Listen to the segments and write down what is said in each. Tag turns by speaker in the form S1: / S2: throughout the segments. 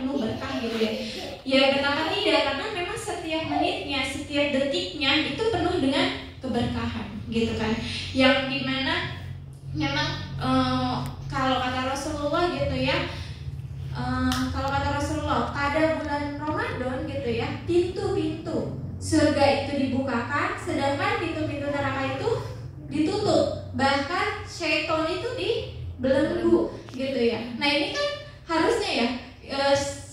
S1: penuh berkah gitu ya. Ya betapa tidak, karena memang setiap menitnya, setiap detiknya itu penuh dengan keberkahan gitu kan. Yang dimana memang kalau kata Rasulullah gitu ya, kalau kata Rasulullah pada bulan Ramadan gitu ya, pintu-pintu surga itu dibukakan, sedangkan pintu-pintu neraka itu ditutup, bahkan syaitan itu dibelenggu gitu ya. Nah ini kan harusnya ya,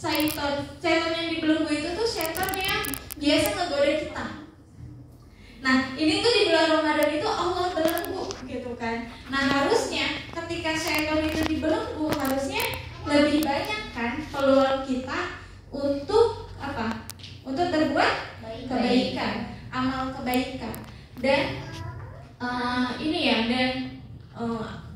S1: syaitan yang dibelenggu itu tuh syaitan yang biasa ngegoda kita. Nah ini tuh di bulan Ramadan itu Allah belenggu gitu kan. Nah harusnya ketika syaitan itu dibelenggu, harusnya lebih banyak kan peluang kita untuk apa? Untuk berbuat kebaikan, amal kebaikan. Dan ini ya, dan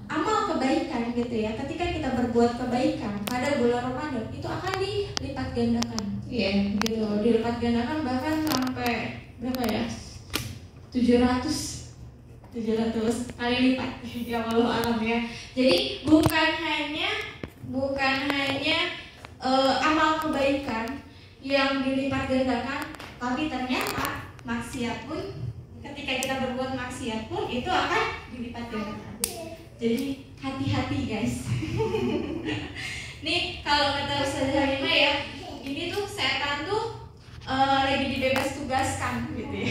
S1: amal kebaikan gitu ya. Ketika kita berbuat kebaikan pada bulan Ramadan itu akan dilipat gandakan. Iya, gitu. Dilipat gandakan bahkan sampai berapa ya? 700 kali lipat. Ya Allah alam ya. Jadi bukan hanya amal kebaikan yang dilipat gandakan, tapi ternyata maksiat pun, ketika kita berbuat maksiat pun itu akan dilipat gandakan. Jadi hati-hati guys. Nih kalau kata Ustazah Halimah ya, ini tuh setan tuh lagi dibebas tugaskan gitu ya.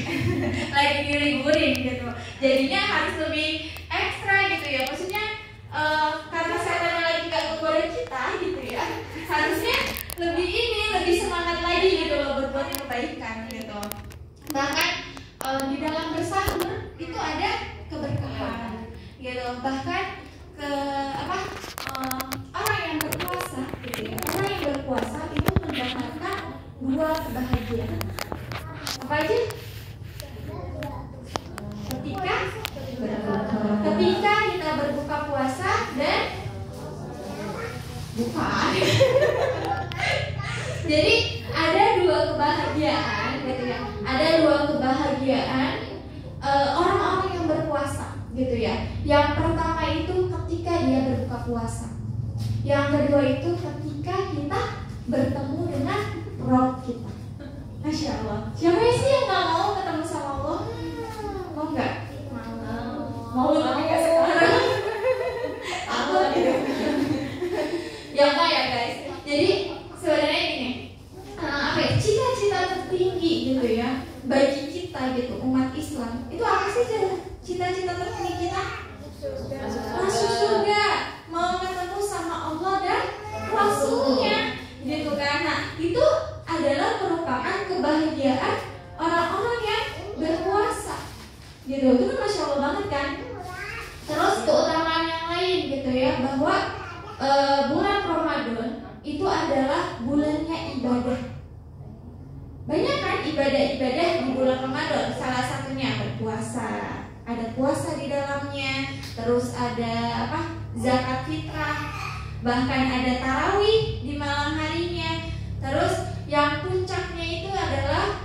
S1: Lagi diliburin gitu. Jadinya harus lebih ekstra gitu ya. Maksudnya karena setannya lagi gak ngegoda kita gitu ya, harusnya lebih semangat lagi gitu loh berbuat kebaikan gitu. Bahkan di dalam bersahur itu ada keberkahan gitu. Bahkan orang yang berpuasa gitu ya, orang yang berpuasa itu mendapatkan 2 kebahagiaan. Apa aja? Ketika kita berbuka puasa dan bukan. Jadi ada 2 kebahagiaan gitu ya. Ada 2 kebahagiaan orang-orang yang berpuasa gitu ya. Yang pertama itu ketika dia berbuka puasa. Yang kedua itu ketika kita bertemu dengan Rob kita. Masya Allah. Siapa sih yang gak mau ketemu sama Allah? Mau nggak? Mau tapi nggak sekarang. Aku gitu. Ya enggak ya guys. Jadi sebenarnya ini cita-cita tertinggi gitu ya bagi kita gitu umat Islam itu apa sih? Cita-cita tertinggi kita masuk surga, mau ketemu sama Allah dan Rasulnya gitu kan. Nah itu adalah merupakan kebahagiaan orang-orang yang berpuasa gitu. Itu kan Masya Allah banget kan. Terus keutamaan yang lain gitu ya, bahwa bulan Ramadan itu adalah bulannya ibadah. Banyak kan ibadah-ibadah di bulan Ramadan. Salah satunya berpuasa, ada puasa di dalamnya. Terus ada zakat fitrah, bahkan ada tarawih di malam harinya. Terus yang puncaknya itu adalah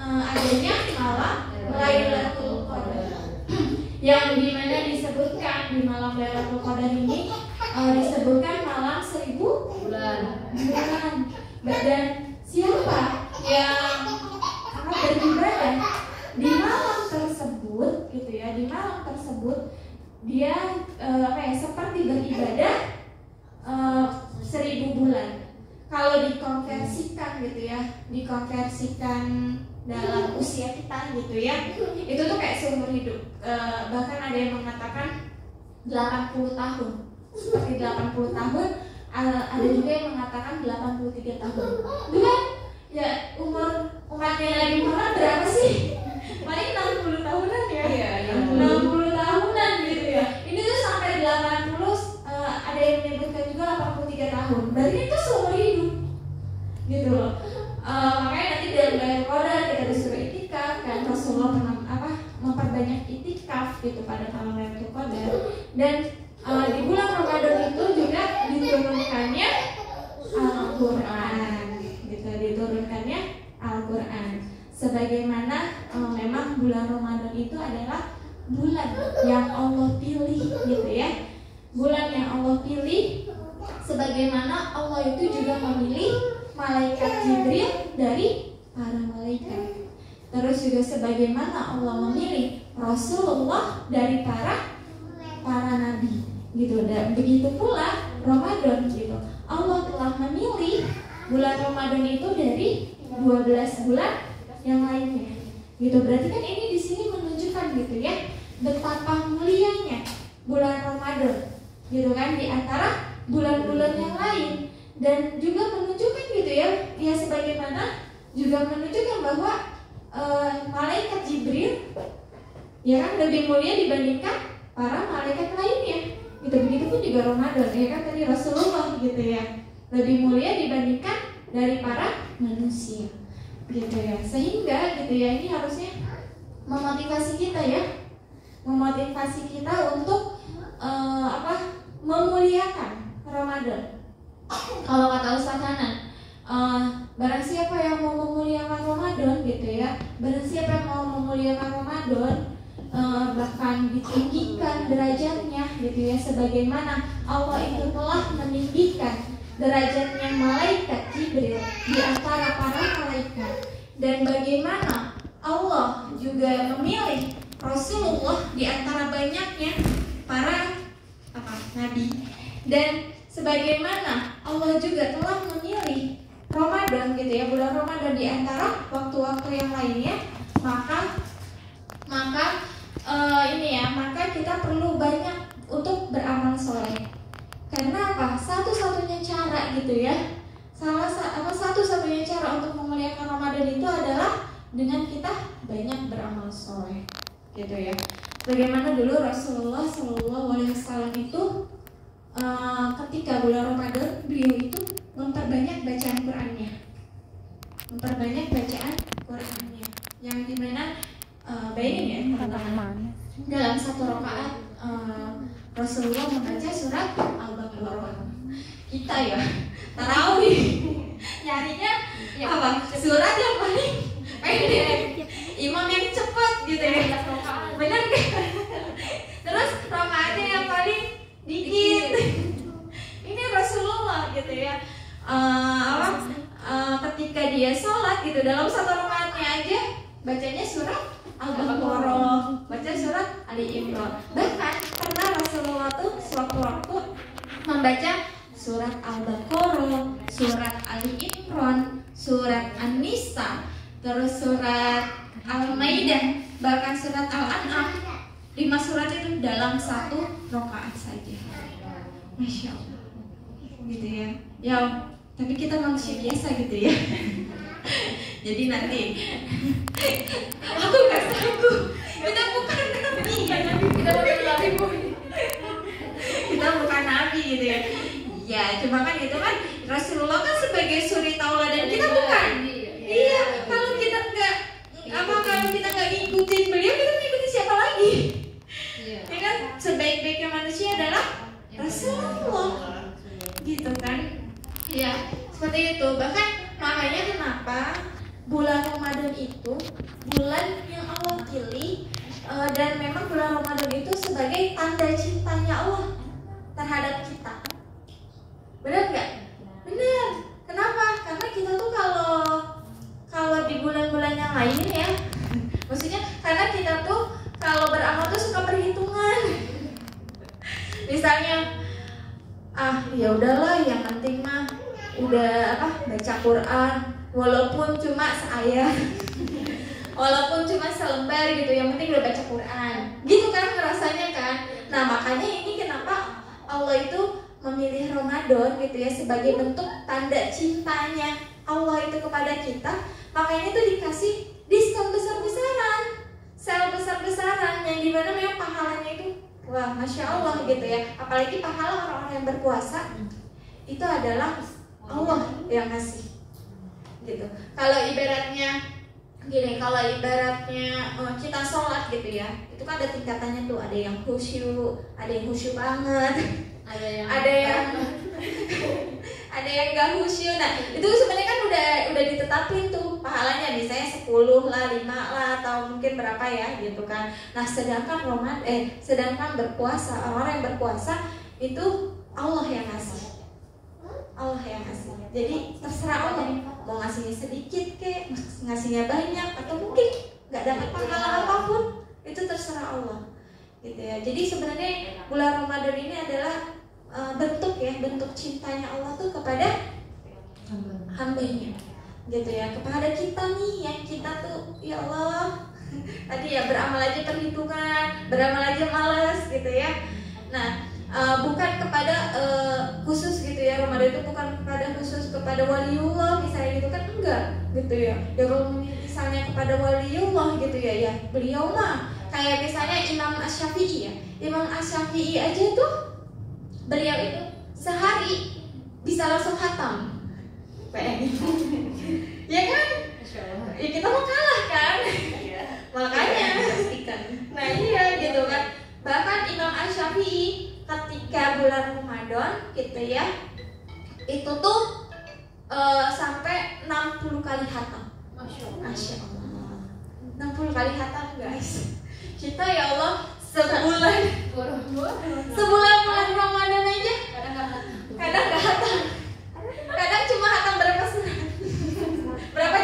S1: adanya malam Lailatul Qadar, yang dimana disebutkan di malam Lailatul Qadar ini disebutkan malam 1000 bulan. Dan siapa yang beribadah di malam tersebut gitu ya, di malam tersebut dia seperti beribadah 1000 bulan. Kalau dikonversikan gitu ya, dikonversikan dalam usia kita gitu ya, itu tuh kayak seumur hidup. Bahkan ada yang mengatakan 80 tahun. Seperti 80 tahun, ada juga yang mengatakan 83 tahun. Itu kan ya umur umatnya Nabi Muhammad berapa sih? Paling 60 tahunan ya. Iya, 60 tahunan gitu ya. Ini tuh sampai 80, ada yang menyebutkan juga 83 tahun. Berarti itu seumur hidup. Gitu loh. Makanya nanti dalam Lailatul Qadar kita disuruh itikaf kan, Rasulullah pernah memperbanyak itikaf gitu pada malam Lailatul Qadar. Dan di bulan Ramadan itu juga diturunkannya Al-Quran gitu, diturunkannya Al-Quran. Sebagaimana memang bulan Ramadan itu adalah bulan yang Allah pilih gitu ya. Bulan yang Allah pilih, sebagaimana Allah itu juga memilih malaikat Jibril dari para malaikat. Terus juga sebagaimana Allah memilih Rasulullah dari para nabi gitu. Dan begitu pula Ramadan gitu. Allah telah memilih bulan Ramadan itu dari 12 bulan yang lainnya. Gitu. Berarti kan ini di sini menunjukkan gitu ya, betapa mulianya bulan Ramadan gitu kan di antara bulan-bulan yang lain. Dan juga menunjukkan gitu ya sebagaimana juga menunjukkan bahwa malaikat Jibril ya kan lebih mulia dibandingkan para malaikat lainnya. Gitu. Begitupun juga Ramadan ya kan tadi Rasulullah gitu ya, lebih mulia dibandingkan dari para manusia. Gitu ya. Sehingga gitu ya, ini harusnya memotivasi kita ya. Memotivasi kita untuk memuliakan Ramadan. Kalau kata Ustaz Hanan, barang siapa yang mau memuliakan Ramadan gitu ya, barang siapa yang mau memuliakan Ramadan, bahkan ditinggikan derajatnya gitu ya, sebagaimana Allah itu telah meninggikan derajatnya malaikat Jibril di antara para malaikat. Dan bagaimana Allah juga memilih Rasulullah di antara banyaknya para nabi. Dan sebagaimana Allah juga telah memilih Ramadan gitu ya, bulan Ramadan di antara waktu-waktu yang lainnya, maka kita perlu banyak untuk beramal soleh. Karena apa? Satu-satunya cara gitu ya, satu-satunya cara untuk memuliakan Ramadan itu adalah dengan kita banyak beramal soleh, gitu ya. Bagaimana dulu Rasulullah SAW itu ketika bulan Ramadan beliau itu memperbanyak bacaan Qurannya, yang dimana bayangin ya teman-teman, dalam satu rakaat Rasulullah membaca surat Al-Baqarah. Kita ya tarawih nyarinya apa? Surat yang paling pendek, imam yang cepat gitu ya, benar kan? Terus rakaatnya yang paling dikit. Ini Rasulullah gitu ya. Ketika dia sholat gitu, dalam satu rakaatnya aja bacanya surat Al-Baqarah, baca surat Ali Imran. Bahkan pernah Rasulullah tuh sewaktu-waktu membaca surat Al-Baqarah, surat Ali Imran, surat An-Nisa, terus surat Al-Maidah, bahkan surat Al-An'am. 5 surat itu dalam satu rakaat saja. Masya Allah, gitu ya. Ya, tapi kita manusia biasa gitu ya. Jadi nanti aku gak sanggup. Kita bukan nabi. Kita bukan nabi gitu ya. Ya, cuma kan itu kan Rasulullah kan sebagai suri tauladan kita bukan. Iya, kalau kita nggak ngikutin beliau, kita ngikutin siapa lagi? Ya kan, sebaik-baiknya manusia adalah Rasulullah, gitu kan? Ya, seperti itu. Bahkan makanya kenapa bulan Ramadan itu bulan yang Allah pilih, dan memang bulan Ramadan itu sebagai tanda cintanya Allah terhadap kita. Benar nggak? Benar. Kenapa? Karena kita tuh kalau di bulan-bulan yang lain ya, maksudnya karena kita tuh kalau beramal tuh suka perhitungan. Misalnya, ya udahlah, yang penting mah udah baca Quran, walaupun cuma seayat, walaupun cuma selembar gitu, yang penting udah baca Quran. Gitu kan rasanya kan. Nah, makanya ini kenapa Allah itu memilih Ramadan gitu ya sebagai bentuk tanda cintanya Allah itu kepada kita. Makanya itu dikasih diskon besar-besaran, sel besar-besaran, yang dimana memang pahalanya itu wah, Masya Allah gitu ya. Apalagi pahala orang-orang yang berpuasa itu adalah Allah yang ngasih gitu. Kalau ibaratnya gini, kita sholat gitu ya, itu kan ada tingkatannya tuh, ada yang khusyuk, ada yang khusyuk banget, ada yang nggak khusyuk. Nah, itu sebenarnya kan udah ditetapin tuh pahalanya, misalnya 10 lah, 5 lah, atau mungkin berapa ya gitu kan. Nah, sedangkan berpuasa, orang yang berpuasa itu Allah yang ngasih
S2: Allah yang ngasih. Jadi terserah Allah mau ngasihnya sedikit kek, ngasihnya banyak, atau mungkin nggak dapat pahala apapun, itu terserah Allah gitu ya. Jadi sebenarnya bulan Ramadan ini adalah bentuk cintanya Allah tuh kepada hambanya gitu ya, kepada kita nih, yang kita tuh ya Allah tadi ya beramal aja perhitungan, beramal aja malas gitu ya. Nah bukan kepada khusus gitu ya, Ramadan itu bukan kepada khusus kepada waliullah misalnya gitu kan, enggak gitu ya. Ya kalau misalnya kepada waliullah gitu ya beliau mah kayak misalnya Imam Asy-Syafi'i ya. Imam Asy-Syafi'i aja tuh beliau itu sehari bisa langsung khatam. Ya kan? Ya kita mau kalah kan? Makanya nah iya gitu kan. Bahkan Imam Asy-Syafi'i ketika bulan Ramadan gitu ya, itu tuh sampai 60 kali khatam. Masya Allah 60 kali khatam guys. Kita ya Allah sebulan bulan Ramadan aja kadang nggak khatam, kadang cuma khatam berapa surat, berapa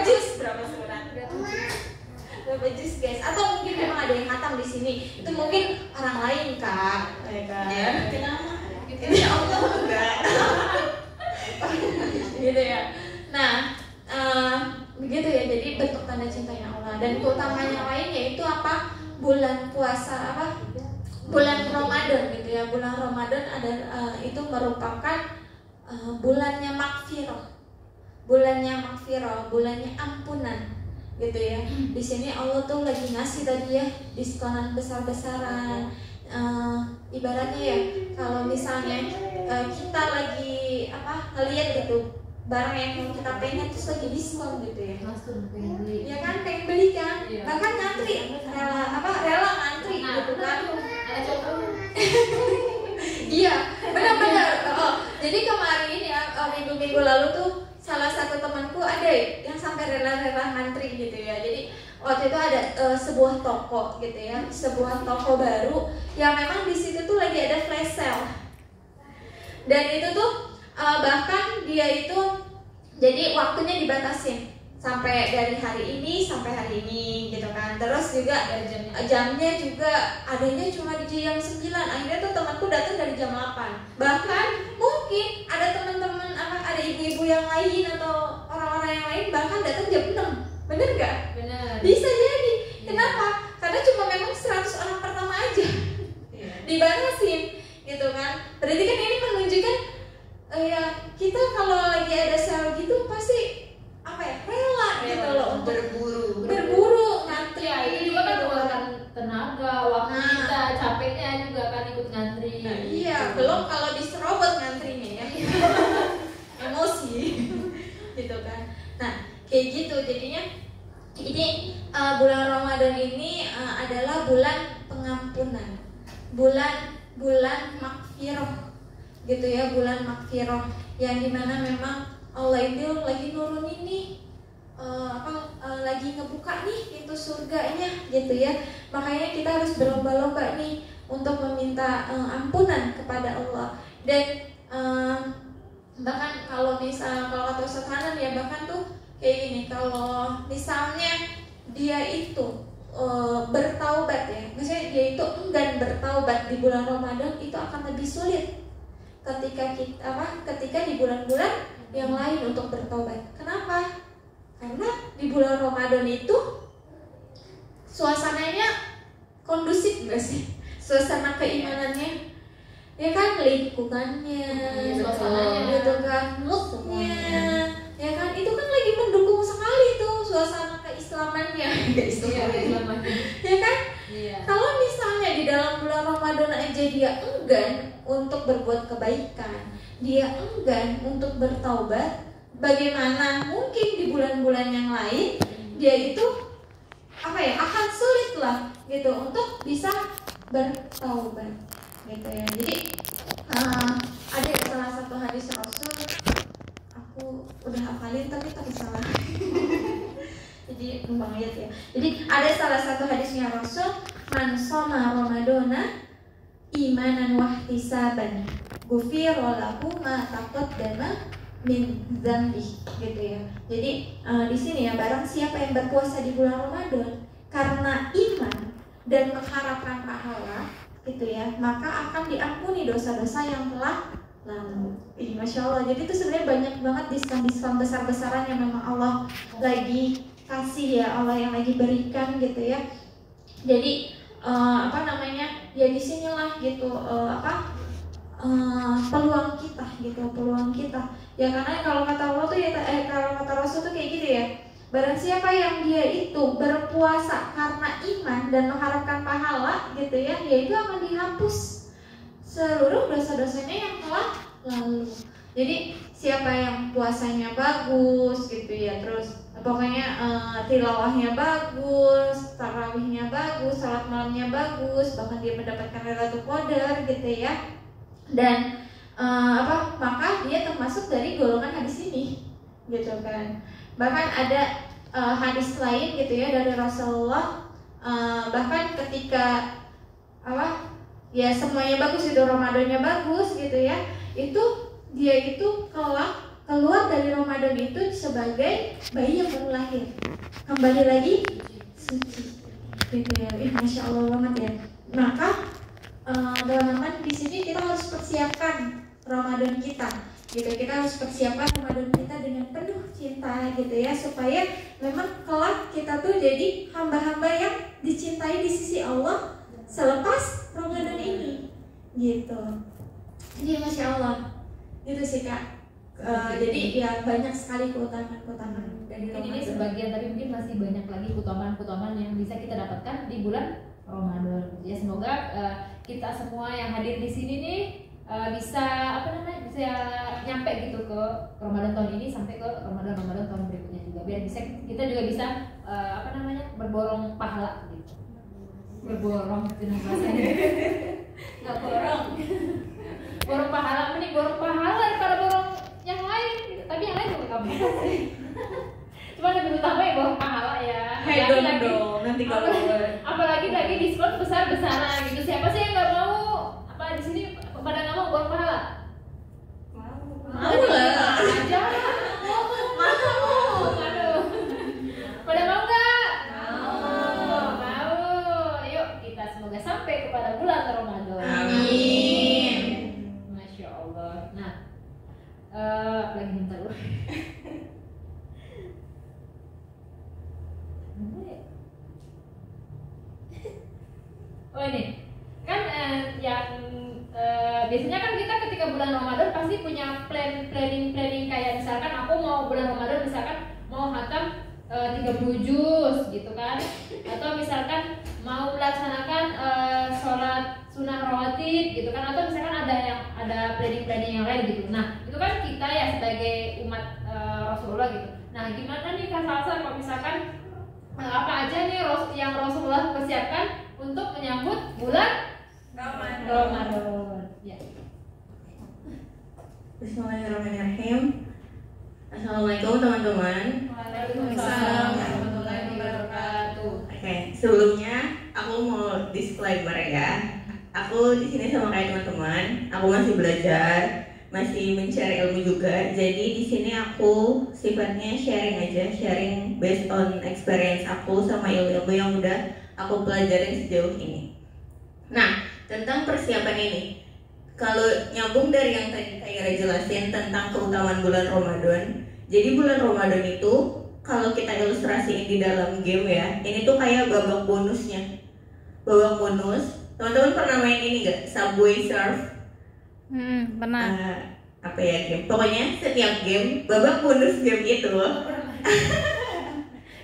S2: juz guys. Atau mungkin memang ada yang khatam di sini, itu mungkin orang lain kan, ya kan? Kenapa? Ya Allah enggak. Gitu ya. Nah, begitu ya. Jadi bentuk tanda cintanya Allah. Dan keutamanya lain yaitu apa? Bulan puasa apa? Bulan Ramadan gitu ya. Bulan Ramadan ada itu merupakan bulannya maghfirah. Bulannya ampunan. Gitu ya. Di sini Allah tuh lagi ngasih tadi ya diskonan besar-besaran. Ibaratnya ya kalau misalnya kita lagi ngeliat gitu barang yang kita pengen terus lagi diskon gitu ya, ya kan, pengen beli kan, bahkan ngantri rela ngantri gitu kan. Iya benar-benar. Jadi kemarin ya minggu lalu tuh salah satu temanku ada yang sampai rela-rela ngantri gitu ya. Jadi waktu itu ada sebuah toko gitu ya, sebuah toko baru yang memang di situ tuh lagi ada flash sale. Dan itu tuh bahkan dia itu jadi waktunya dibatasin sampai dari hari ini sampai hari ini gitu kan. Terus juga jamnya juga adanya cuma di jam 9. Akhirnya tuh temanku datang dari jam 8. Bahkan mungkin ada teman-teman ada ibu-ibu yang lain atau orang-orang yang lain bahkan datang jam 6. Bener nggak?
S1: Bener.
S2: Bisa jadi. Kenapa? Karena cuma memang 100 orang pertama aja dibatasin gitu kan. Berarti kan ini menunjukkan ya kita kalau lagi ada sale gitu pasti rela gitu loh untuk berburu ngantri.
S1: Ya ini juga kan mengeluarkan tenaga, waktu kita, capeknya juga kan ikut ngantri.
S2: Nah, iya, belum kalau diserobot ngantrinya ya. Emosi gitu kan. Nah kayak gitu jadinya. Ini bulan Ramadan ini adalah bulan pengampunan, bulan maghfirah gitu ya, bulan maghfirah yang dimana memang Allah itu lagi nurunin nih lagi ngebuka nih pintu surganya gitu ya. Makanya kita harus berlomba-lomba nih untuk meminta ampunan kepada Allah. Dan bahkan kalau kata Ustaz Hanan ya, bahkan tuh kayak gini, kalau misalnya dia itu bertaubat ya, misalnya dia itu enggan bertaubat di bulan Ramadan, itu akan lebih sulit ketika di bulan-bulan yang lain untuk bertaubat. Kenapa? Karena di bulan Ramadan itu suasananya kondusif gak sih? Suasana keimanannya, ya kan, lingkungannya,
S1: suasananya
S2: gitu kan, moodnya, ya kan, itu kan lagi mendukung sekali tuh suasana keislamannya. Ya kan?
S1: Iya.
S2: Kalau misalnya di dalam bulan Ramadan aja dia enggan untuk berbuat kebaikan, dia enggan untuk bertaubat, bagaimana mungkin di bulan-bulan yang lain dia itu akan sulit lah gitu untuk bisa bertaubat gitu ya. Jadi ada salah satu hadis Rasul, aku udah hafalin tapi salah. Jadi numpang lihat ya. Jadi ada salah satu hadisnya Rasul, man shoma ramadana imanan wahtisaban ghufira lahu ma taqaddama min dzambi gitu ya. Jadi di sini ya, barang siapa yang berpuasa di bulan Ramadan karena iman dan mengharapkan pahala gitu ya, maka akan diampuni dosa-dosa yang telah lalu. Masya Allah. Jadi itu sebenarnya banyak banget diskon-diskon besar-besaran yang memang Allah lagi kasih ya, Allah yang lagi berikan gitu ya. Jadi ya disinilah gitu peluang kita gitu, peluang kita ya, karena kalau kata Allah tuh ya, kalau kata Rasul tuh kayak gitu ya, barang siapa yang dia itu berpuasa karena iman dan mengharapkan pahala gitu ya, yaitu akan dihapus seluruh dosa-dosanya yang telah lalu. Jadi siapa yang puasanya bagus gitu ya, terus pokoknya tilawahnya bagus, tarawihnya bagus, salat malamnya bagus, bahkan dia mendapatkan Lailatul Qadar gitu ya. Dan maka dia termasuk dari golongan hadis ini gitu kan. Bahkan ada hadis lain gitu ya dari Rasulullah, bahkan ketika ya semuanya bagus gitu, Ramadannya bagus gitu ya, itu dia itu keluar dari Ramadan itu sebagai bayi yang baru lahir, kembali lagi suci gitu ya. Masya Allah banget ya. Maka teman-teman di sini kita harus persiapkan Ramadan kita gitu. Kita harus persiapkan Ramadan kita dengan penuh cinta gitu ya, supaya memang kelak kita tuh jadi hamba-hamba yang dicintai di sisi Allah selepas Ramadan ini gitu. Jadi Masya Allah itu sih Kak. Jadi ya banyak sekali keutamaan dari Ramadan.
S3: Ini sebagian, tapi mungkin masih banyak lagi keutamaan yang bisa kita dapatkan di bulan Ramadan. Ya semoga kita semua yang hadir di sini nih bisa bisa nyampe gitu ke Ramadan tahun ini sampai ke Ramadan tahun berikutnya juga, biar bisa kita juga bisa berborong pahala gitu. Berborong itu bahasanya. Nggak borong pahala, mending borong pahala daripada borong yang lain gitu. Tapi yang lain juga kamu cuma lebih utama ya borong pahala ya.
S2: Nanti kalau
S3: apalagi lagi diskon besar-besaran gitu. Siapa sih yang nggak mau di sini pada nggak mau borong pahala?
S2: Mau lah
S3: aja. Mau. Aduh. Pada mau nggak? Mau. Yuk kita semoga sampai kepada bulan Ramadan.
S2: Amin.
S3: Masya Allah. Nah, lagi minta lu. Oh ini kan biasanya kan kita ketika bulan Ramadan pasti punya planning kayak misalkan aku mau bulan Ramadan misalkan mau khatam 30 juz gitu kan, atau misalkan mau melaksanakan sholat sunnah rawatib gitu kan, atau misalkan ada planning yang lain gitu. Nah itu kan kita ya sebagai umat Rasulullah gitu. Nah gimana nih Kak Salsa kalau misalkan apa aja nih yang Rasulullah persiapkan untuk menyambut bulan Ramadan. Ya.
S4: Bismillahirrahmanirrahim. Assalamualaikum teman-teman.
S3: Waalaikumsalam warahmatullahi wabarakatuh.
S4: Oke, sebelumnya aku mau disclaimer ya. Aku di sini sama kayak teman-teman. Aku masih belajar, masih mencari ilmu juga. Jadi di sini aku sifatnya sharing based on experience aku sama ilmu yang udah aku pelajarin sejauh ini. Nah, tentang persiapan ini, kalau nyambung dari yang tadi Kak jelasin tentang keutamaan bulan Ramadan. Jadi bulan Ramadan itu kalau kita ilustrasiin di dalam game ya, ini tuh kayak babak bonusnya. Babak bonus. Teman-teman pernah main ini gak? Subway Surf?
S5: Pernah.
S4: Apa ya game? Pokoknya setiap game, babak bonus game itu.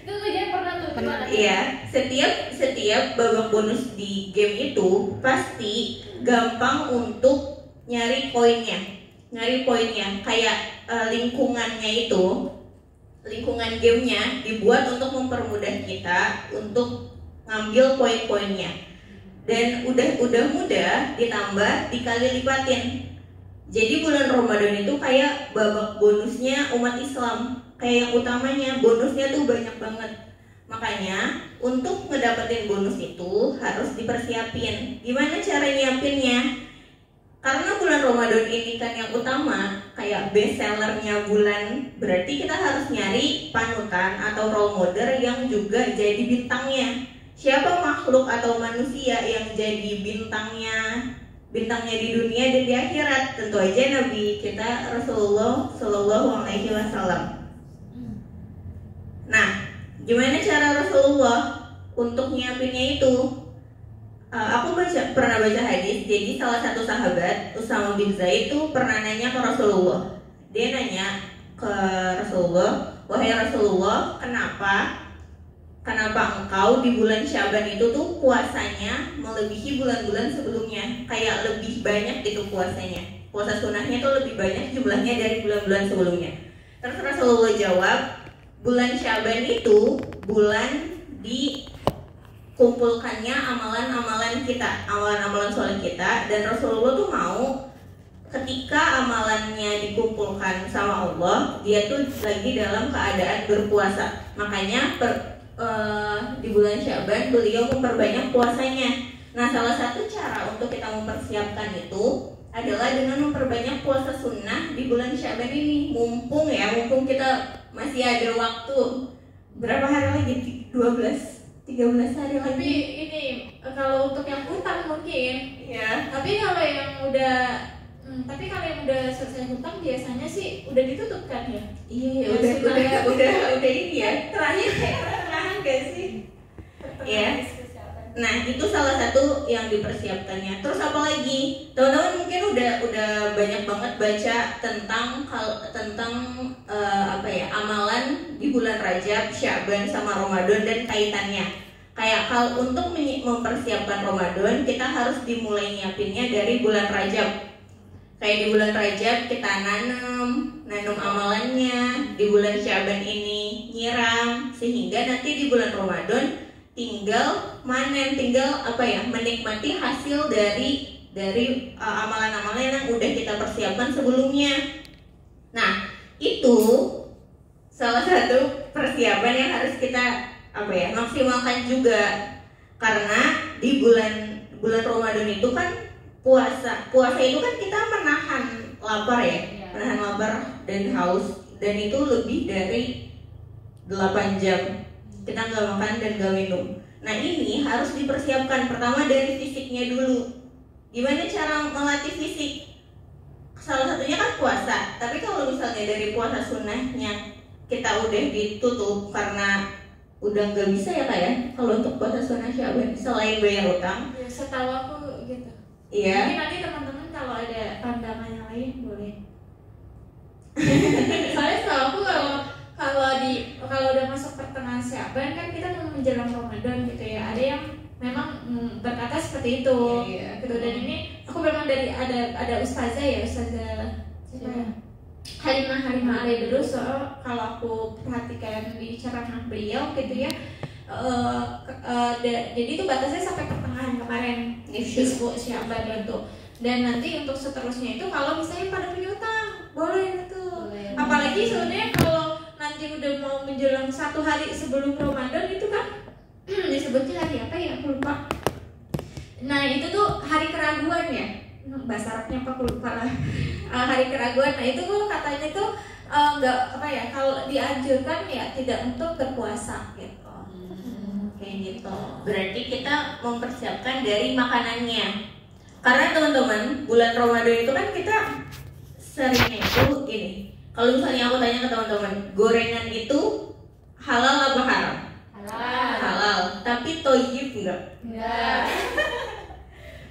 S3: Itu dia pernah tuh.
S4: Iya, setiap babak bonus di game itu pasti gampang untuk nyari poinnya. Kayak lingkungannya itu, lingkungan gamenya dibuat untuk mempermudah kita untuk ngambil poin-poinnya. Dan udah mudah ditambah dikali lipatin. Jadi bulan Ramadan itu kayak babak bonusnya umat Islam. Kayak yang utamanya bonusnya tuh banyak banget. Makanya untuk ngedapetin bonus itu harus dipersiapin. Gimana cara nyiapinnya? Karena bulan Ramadan ini kan yang utama, kayak best sellernya bulan, berarti kita harus nyari panutan atau role model yang juga jadi bintangnya. Siapa makhluk atau manusia yang jadi bintangnya di dunia dan di akhirat? Tentu aja Nabi kita Rasulullah Shallallahu Alaihi Wasallam. Nah, gimana cara Rasulullah untuk nyiapinnya itu? Aku pernah baca hadis. Jadi salah satu sahabat Usama bin Zaid itu pernah nanya ke Rasulullah. Dia nanya ke Rasulullah, wahai Rasulullah, kenapa engkau di bulan Syaban itu tuh puasanya melebihi bulan-bulan sebelumnya, kayak lebih banyak gitu puasanya. Puasa sunnahnya tuh lebih banyak jumlahnya dari bulan-bulan sebelumnya. Terus Rasulullah jawab, bulan Syaban itu bulan dikumpulkannya amalan-amalan kita, amalan-amalan soleh kita, dan Rasulullah tuh mau ketika amalannya dikumpulkan sama Allah, dia tuh lagi dalam keadaan berpuasa. Makanya di bulan Syaban beliau memperbanyak puasanya. Nah, salah satu cara untuk kita mempersiapkan itu adalah dengan memperbanyak puasa sunnah di bulan Syaban ini. Mumpung kita masih ada waktu. Berapa hari lagi? 13 hari lagi.
S1: Tapi ini kalau untuk yang hutang mungkin.
S4: Ya.
S1: Tapi kalau yang udah selesai hutang biasanya sih udah ditutup kan ya?
S4: Iya, udah ini ya. Terakhir pertengahan gak sih? Iya. Nah, itu salah satu yang dipersiapkannya. Terus apa lagi? Teman-teman mungkin udah banyak banget baca tentang amalan di bulan Rajab, Sya'ban sama Ramadan dan kaitannya. Kayak kalau untuk mempersiapkan Ramadan, kita harus dimulai nyiapinnya dari bulan Rajab. Kayak di bulan Rajab kita nanam amalannya, di bulan Syaban ini nyiram, sehingga nanti di bulan Ramadan tinggal manen, menikmati hasil dari amalan-amalan yang udah kita persiapkan sebelumnya. Nah, itu salah satu persiapan yang harus kita maksimalkan juga, karena di bulan Ramadan itu kan puasa itu kan kita menahan lapar menahan lapar dan haus, dan itu lebih dari 8 jam kita nggak makan dan nggak minum. Nah, ini harus dipersiapkan pertama dari fisiknya dulu. Gimana cara melatih fisik? Salah satunya kan puasa. Tapi kalau misalnya dari puasa sunnahnya kita udah ditutup karena udah nggak bisa ya Kak ya, kalau untuk puasa sunnah Syaban selain bayar utang.
S1: Ya, setahu aku gitu.
S4: Iya.
S1: Mungkin nanti teman-teman kalau ada pandangan yang lain boleh. Soalnya setahu aku kalau udah masuk pertengahan Syaban kan kita mau menjelang Ramadan gitu ya. Ada yang memang berkata seperti itu.
S4: Iya.
S1: Gitu. Dan ini aku memang dari ada ustazah Halimah Alaidrus. Kalau aku perhatikan di ceramah beliau gitu ya. Jadi itu batasnya sampai pertengahan kemarin disebut Syaban itu. Dan nanti untuk seterusnya itu kalau misalnya pada punya utang boleh itu. Apalagi sebenarnya kalau nanti udah mau menjelang 1 hari sebelum Ramadan itu kan disebutnya hari apa ya, aku lupa. Nah, itu tuh hari keraguan ya, bahasa Arabnya apa aku lupa lah. Hari keraguan. Nah, itu tuh katanya tuh kalau dianjurkan ya tidak untuk berpuasa gitu.
S4: Kayak gitu. Berarti kita mempersiapkan dari makanannya. Karena teman-teman, bulan Ramadan itu kan kita seringnya itu gini. Kalau misalnya aku tanya ke teman-teman, gorengan itu halal apa haram? Halal. Tapi toyib enggak?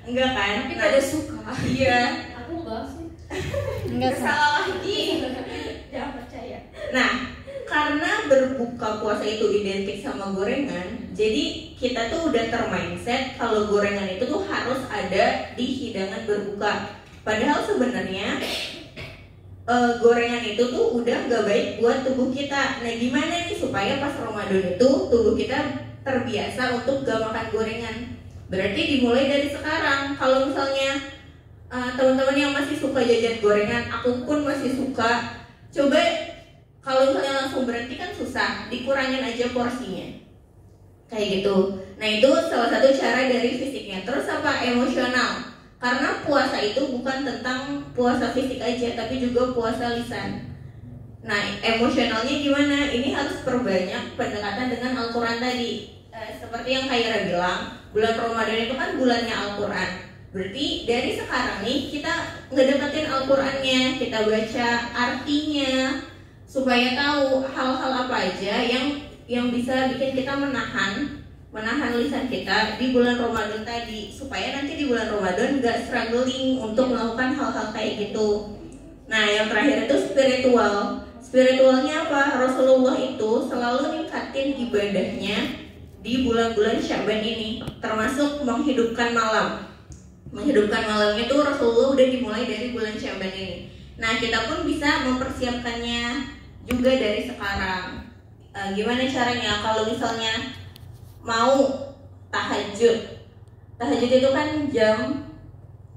S4: Enggak kan?
S1: Tapi pada suka.
S4: Iya.
S3: Aku enggak sih.
S5: Enggak
S4: Salah lagi.
S1: Jangan percaya.
S4: Nah, karena berbuka puasa itu identik sama gorengan, jadi kita tuh udah termindset kalau gorengan itu tuh harus ada di hidangan berbuka. Padahal sebenarnya gorengan itu tuh udah gak baik buat tubuh kita. Nah, gimana nih supaya pas Ramadan itu tubuh kita terbiasa untuk gak makan gorengan? Berarti dimulai dari sekarang. Kalau misalnya teman-teman yang masih suka jajan gorengan, aku pun masih suka, coba kalau misalnya langsung berhenti kan susah, dikurangin aja porsinya. Kayak gitu. Nah, itu salah satu cara dari fisiknya. Terus apa? Emosional. Karena puasa itu bukan tentang puasa fisik aja, tapi juga puasa lisan. Nah, emosionalnya gimana? Ini harus perbanyak pendekatan dengan Al-Quran tadi. Seperti yang Khaira bilang, bulan Ramadan itu kan bulannya Al-Quran. Berarti dari sekarang nih kita ngedeketin Al-Qurannya, kita baca artinya, supaya tahu hal-hal apa aja yang bisa bikin kita menahan lisan kita di bulan Ramadan tadi, supaya nanti di bulan Ramadan gak struggling untuk melakukan hal-hal kayak gitu. Nah, yang terakhir itu spiritualnya apa? Rasulullah itu selalu ningkatin ibadahnya di bulan-bulan Syaban ini, termasuk menghidupkan malam. Menghidupkan malam itu Rasulullah udah dimulai dari bulan Syaban ini. Nah, kita pun bisa mempersiapkannya juga dari sekarang. Gimana caranya? Kalau misalnya mau tahajud itu kan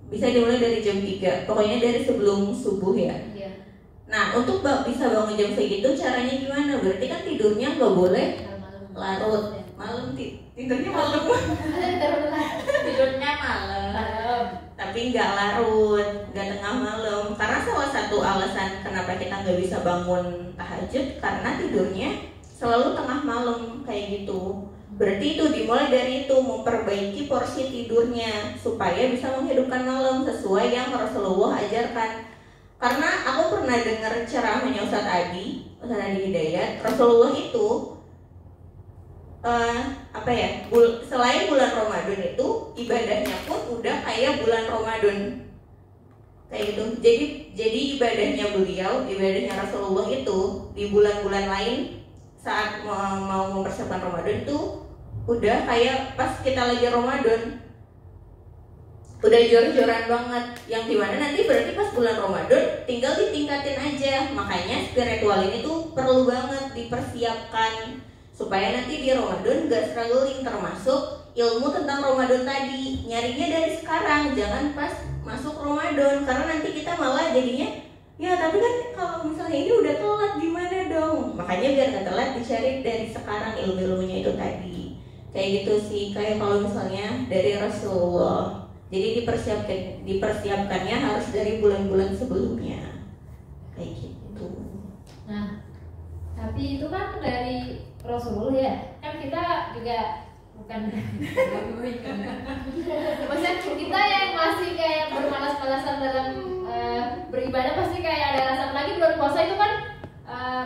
S4: bisa dimulai dari jam 3, pokoknya dari sebelum subuh ya. Nah, untuk bisa bangun jam segitu caranya gimana? Berarti kan tidurnya nggak boleh larut. Malam tidurnya malam. Tidurnya malam. Tapi nggak larut, nggak tengah malam. Karena salah satu alasan kenapa kita nggak bisa bangun tahajud karena tidurnya selalu tengah malam kayak gitu. Berarti itu dimulai dari itu, memperbaiki porsi tidurnya supaya bisa menghidupkan malam sesuai yang Rasulullah ajarkan. Karena aku pernah dengar ceramahnya Ustaz Adi Hidayat, Rasulullah itu selain bulan Ramadan itu ibadahnya pun udah kayak bulan Ramadan kayak gitu. Jadi ibadahnya Rasulullah itu di bulan-bulan lain saat mau mempersiapkan Ramadan itu udah kayak pas kita lagi Ramadan, udah jor-joran banget, yang dimana nanti berarti pas bulan Ramadan tinggal ditingkatin aja. Makanya spiritual ini tuh perlu banget dipersiapkan supaya nanti di Ramadan gak struggling, termasuk ilmu tentang Ramadan tadi nyarinya dari sekarang, jangan pas masuk Ramadan, karena nanti kita malah jadinya ya tapi kan kalau misalnya ini udah telat gimana dong. Makanya biar gak telat dicari dari sekarang ilmu-ilmunya itu tadi. Kayak gitu sih, kayak kalau misalnya dari Rasulullah. Jadi dipersiapkannya harus dari bulan-bulan sebelumnya. Kayak gitu.
S3: Nah, tapi itu kan dari Rasulullah ya. Kan kita juga bukan maksudnya kita yang masih kayak bermalas-malasan dalam beribadah, pasti kayak ada alasan lagi. Bulan puasa itu kan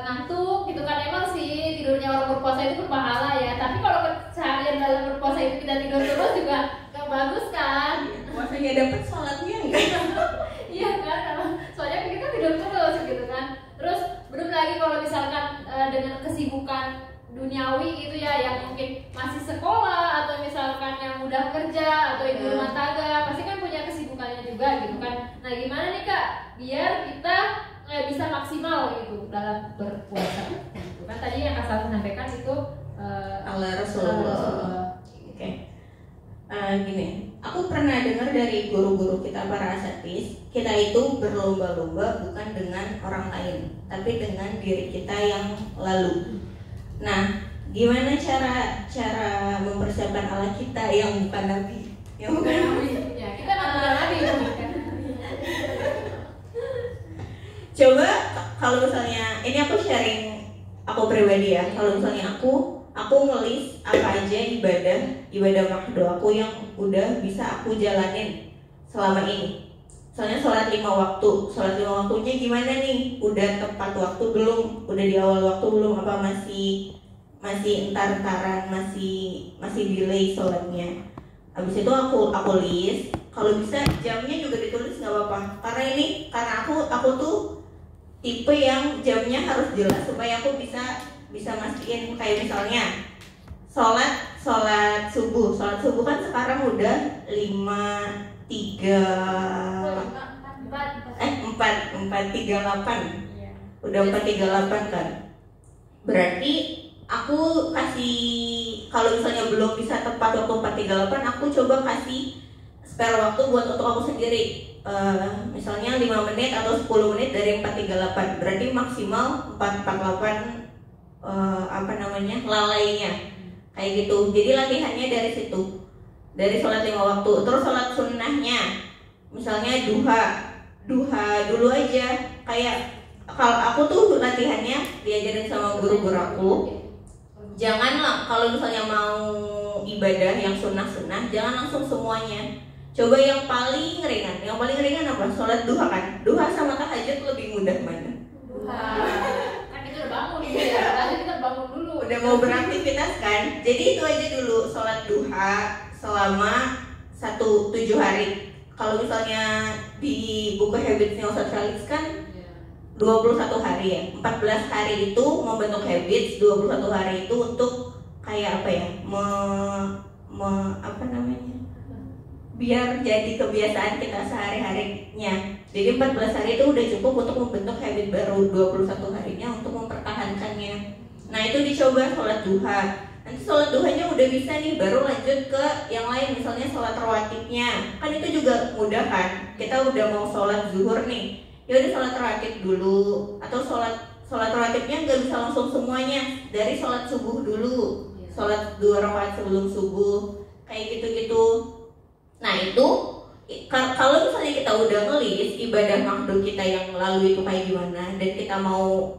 S3: ngantuk gitu kan. Emang sih tidurnya orang berpuasa itu berpahala ya, tapi kalau seharian dalam berpuasa itu kita tidur terus juga gak bagus kan.
S4: Puasanya dapat, sholatnya enggak.
S3: Iya kan, soalnya kita tidur terus gitu kan. Terus belum lagi kalau misalkan dengan kesibukan duniawi gitu ya, yang mungkin masih sekolah atau misalkan yang udah kerja atau ibu rumah tangga, pasti kan punya kesibukannya juga gitu kan. Nah, gimana nih Kak biar kita bisa maksimal gitu dalam berpuasa gitu kan. Tadi yang Kak Salma sampaikan itu
S4: Allah Rasulullah. Oke. Gini, aku pernah dengar dari guru-guru kita para asatidz, kita itu berlomba-lomba bukan dengan orang lain, tapi dengan diri kita yang lalu. Nah, gimana cara mempersiapkan Allah kita yang bukan nabi? Yang bukan nabi.
S3: Ya, kita bukan nabi.
S4: Coba kalau misalnya ini aku sharing aku pribadi ya. Kalau misalnya aku ngelis apa aja ibadah makdo aku yang udah bisa aku jalanin selama ini. Soalnya sholat 5 waktu, sholat 5 waktunya gimana nih? Udah tepat waktu belum? Udah di awal waktu belum? Apa masih entar-entaran, masih delay sholatnya? Habis itu aku list. Kalau bisa jamnya juga ditulis nggak apa-apa. Karena aku tuh tipe yang jamnya harus jelas supaya aku bisa mastiin. Kayak misalnya sholat subuh kan sekarang udah 438 udah 438 kan. Berarti aku kasih, kalau misalnya belum bisa tepat waktu 438, aku coba kasih spare waktu buat untuk aku sendiri. Misalnya 5 menit atau 10 menit dari 438, berarti maksimal 448 lalainya kayak gitu. Jadi latihannya dari situ, dari sholat 5 waktu. Terus sholat sunnahnya Misalnya duha dulu aja. Kayak kalau aku tuh latihannya diajarin sama guru-guru aku, janganlah kalau misalnya mau ibadah yang sunnah-sunnah, jangan langsung semuanya. Coba yang paling ringan. Yang paling ringan apa? Sholat duha kan? Duha sama tahajud lebih mudah mana?
S3: Duha. Kan kita udah bangun ya. Tadi kita bangun dulu.
S4: Udah mau beraktivitas kan? Jadi itu aja dulu, sholat duha selama 7 hari. Kalau misalnya di buku Habitsnya Ustaz Felix kan 21 hari ya. 14 hari itu membentuk habits, 21 hari itu untuk kayak apa ya? Apa namanya? Biar jadi kebiasaan kita sehari-harinya. Jadi 14 hari itu udah cukup untuk membentuk habit baru, 21 harinya untuk mempertahankannya. Nah itu dicoba sholat duha. Nanti sholat duhanya udah bisa nih, baru lanjut ke yang lain, misalnya sholat rawatibnya. Kan itu juga mudah kan? Kita udah mau sholat zuhur nih, ya udah sholat rawatib dulu. Atau sholat rawatibnya nggak bisa langsung semuanya, dari sholat subuh dulu, sholat 2 rakaat sebelum subuh, kayak gitu-gitu. Nah itu kalau misalnya kita udah ngelis ibadah makhluk kita yang lalu itu kayak gimana, dan kita mau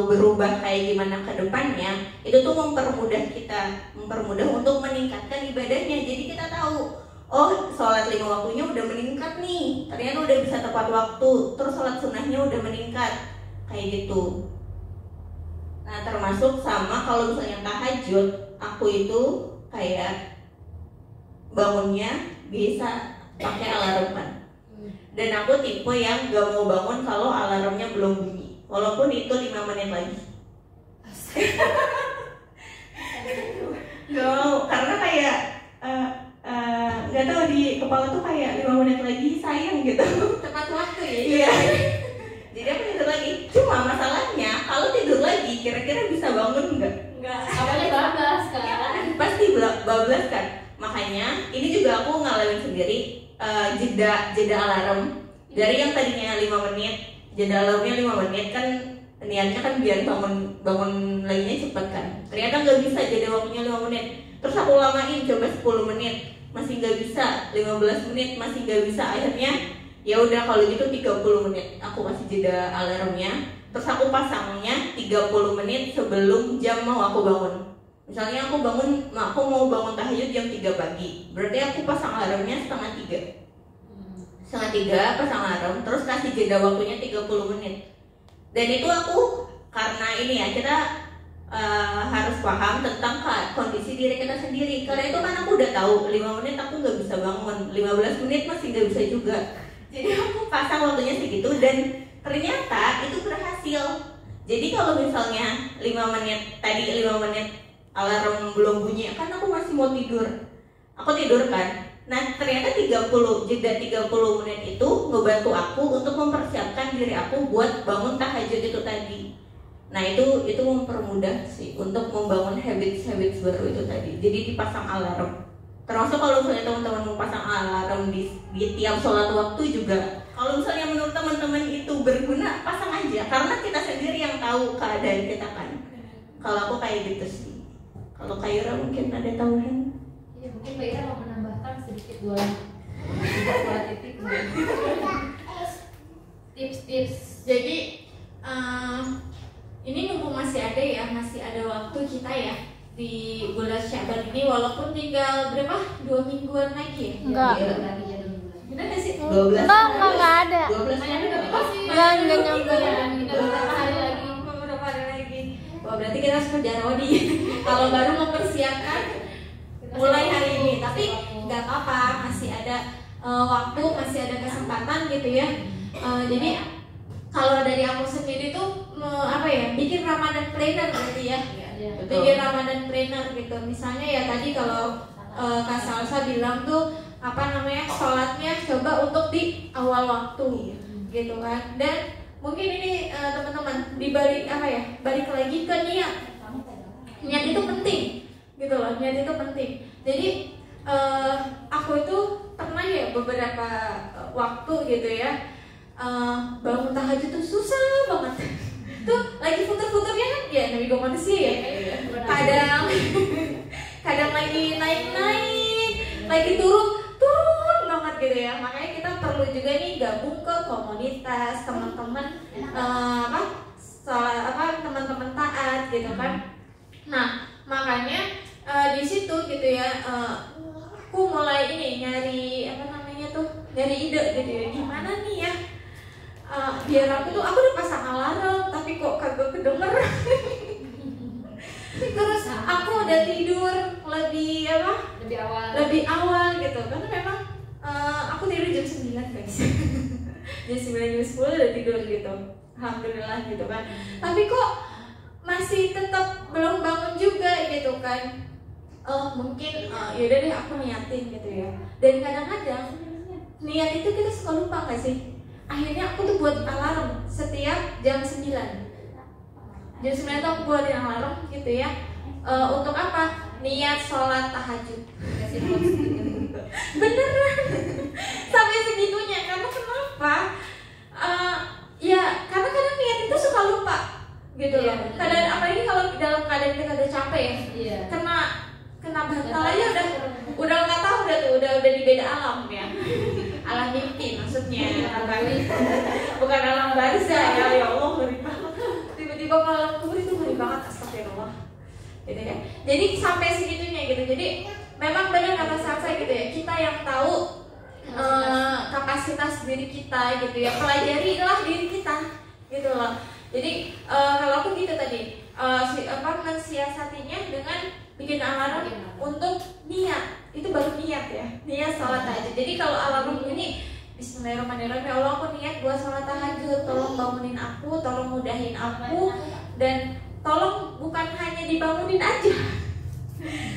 S4: berubah kayak gimana ke depannya, itu tuh mempermudah untuk meningkatkan ibadahnya. Jadi kita tahu, oh sholat 5 waktunya udah meningkat nih, ternyata udah bisa tepat waktu, terus sholat sunnahnya udah meningkat, kayak gitu. Nah termasuk sama kalau misalnya tahajud, aku itu kayak bangunnya bisa pakai alarman. Dan aku tipe yang gak mau bangun kalau alarmnya belum bunyi, walaupun itu 5 menit lagi. Gak mau, karena kayak gak tahu di kepala tuh kayak 5 menit lagi sayang gitu.
S2: Tepat waktu ya.
S4: Iya. Jadi aku tidur lagi. Cuma masalahnya kalau tidur lagi kira-kira bisa bangun nggak?
S2: Enggak.
S3: Awalnya bablas kan.
S4: Pasti bablas kan. Makanya ini juga aku ngalamin sendiri, jeda alarm dari yang tadinya 5 menit, jeda alarmnya 5 menit kan niatnya kan biar bangun laginya cepet kan. Ternyata nggak bisa, jeda waktunya 5 menit. Terus aku lamain coba 10 menit, masih nggak bisa. 15 menit masih nggak bisa. Akhirnya ya udah kalau gitu 30 menit aku masih jeda alarmnya. Terus aku pasangnya 30 menit sebelum jam mau aku bangun. Misalnya aku mau bangun tahajud jam 3 pagi, berarti aku pasang alarmnya setengah 3 pasang alarm, terus kasih jeda waktunya 30 menit. Dan itu aku karena ini ya, kita harus paham tentang kondisi diri kita sendiri. Karena itu kan aku udah tahu 5 menit aku nggak bisa bangun, 15 menit masih nggak bisa juga. Jadi aku pasang waktunya segitu dan ternyata itu berhasil. Jadi kalau misalnya 5 menit alarm belum bunyi, kan aku masih mau tidur. Aku tidur kan. Nah, ternyata jeda 30 menit itu ngebantu aku untuk mempersiapkan diri aku buat bangun tahajud itu tadi. Nah, itu mempermudah sih untuk membangun habits baru itu tadi. Jadi dipasang alarm. Termasuk kalau misalnya teman-teman mau pasang alarm di tiap sholat waktu juga. Kalau misalnya menurut teman-teman itu berguna, pasang aja. Karena kita sendiri yang tahu keadaan kita kan. Kalau aku kayak gitu sih. Kalau Kak Ira mungkin ada tambahan?
S3: Ya, mungkin Mbak Ira mau menambahkan sedikit 2 titik tips.
S1: Jadi ini mumpung masih ada waktu kita ya di bulan Syaban ini, walaupun tinggal berapa? 2 mingguan lagi ya?
S5: Enggak.
S1: Benar nggak sih?
S4: 12
S5: Enggak ada.
S4: 12 hari.
S5: Enggak nyampe.
S1: Beberapa hari lagi. Wah, berarti kita harus kerja Rodi. Kalau baru mempersiapkan mulai hari ini, tapi nggak apa-apa, masih ada waktu, masih ada kesempatan gitu ya. Jadi kalau dari aku sendiri tuh bikin Ramadan planner berarti ya. Bikin Ramadan planner gitu. Misalnya ya tadi kalau Kak Salsa bilang tuh sholatnya coba untuk di awal waktu gitu kan. Dan mungkin ini teman-teman balik lagi ke niat. Niat itu penting gitu loh, niat itu penting. Jadi aku itu pernah ya beberapa waktu gitu ya, bangun tahajud tuh susah banget. Tuh lagi futur-futurnya kan ya namanya manusia ya. Kadang lagi naik-naik, lagi turun banget gitu ya. Makanya kita
S2: perlu juga nih gabung ke komunitas teman-teman teman-teman taat gitu kan. Nah makanya di situ gitu ya, aku mulai nyari nyari ide gitu ya, gimana nih ya biar aku udah pasang alarm tapi kok kagak kedenger. Terus aku udah tidur lebih awal gitu, karena memang aku tidur jam 9 guys. Jam 9 jam 10 udah tidur gitu, alhamdulillah gitu kan. Tapi kok masih tetap belum bangun juga gitu kan. Mungkin yaudah deh aku niatin gitu ya. Dan kadang-kadang niat itu kita suka lupa gak sih? Akhirnya aku tuh buat alarm setiap jam 9. Jam 9 tuh aku buatin alarm gitu ya. Untuk apa? Niat sholat tahajud. Beneran. Sampai segitunya. Karena kenapa? Ya karena kadang niat itu suka lupa gitu loh. Kadang apalagi kalau dalam keadaan kita udah capek ya. Kena bantal aja udah nggak tahu udah di beda alam ya. Alam mimpi maksudnya, bukan alam barzah ya Allah, ngeri banget. Tiba-tiba ke alam kubur itu ngeri banget, astagfirullah. Gitu ya. Jadi sampai segitunya gitu. Jadi memang benar kata Salsa gitu ya. Kita yang tahu kapasitas diri kita gitu ya. Pelajarilah diri kita gitu loh. Jadi kalau aku gitu tadi, mensiasatinya dengan bikin alarm untuk niat. Itu baru niat ya, niat sholat tahajud. Jadi kalau alarm ini Bismillahirrahmanirrahim, ya Allah aku niat buat sholat tahajud, tolong bangunin aku, tolong mudahin aku, dan tolong bukan hanya dibangunin aja,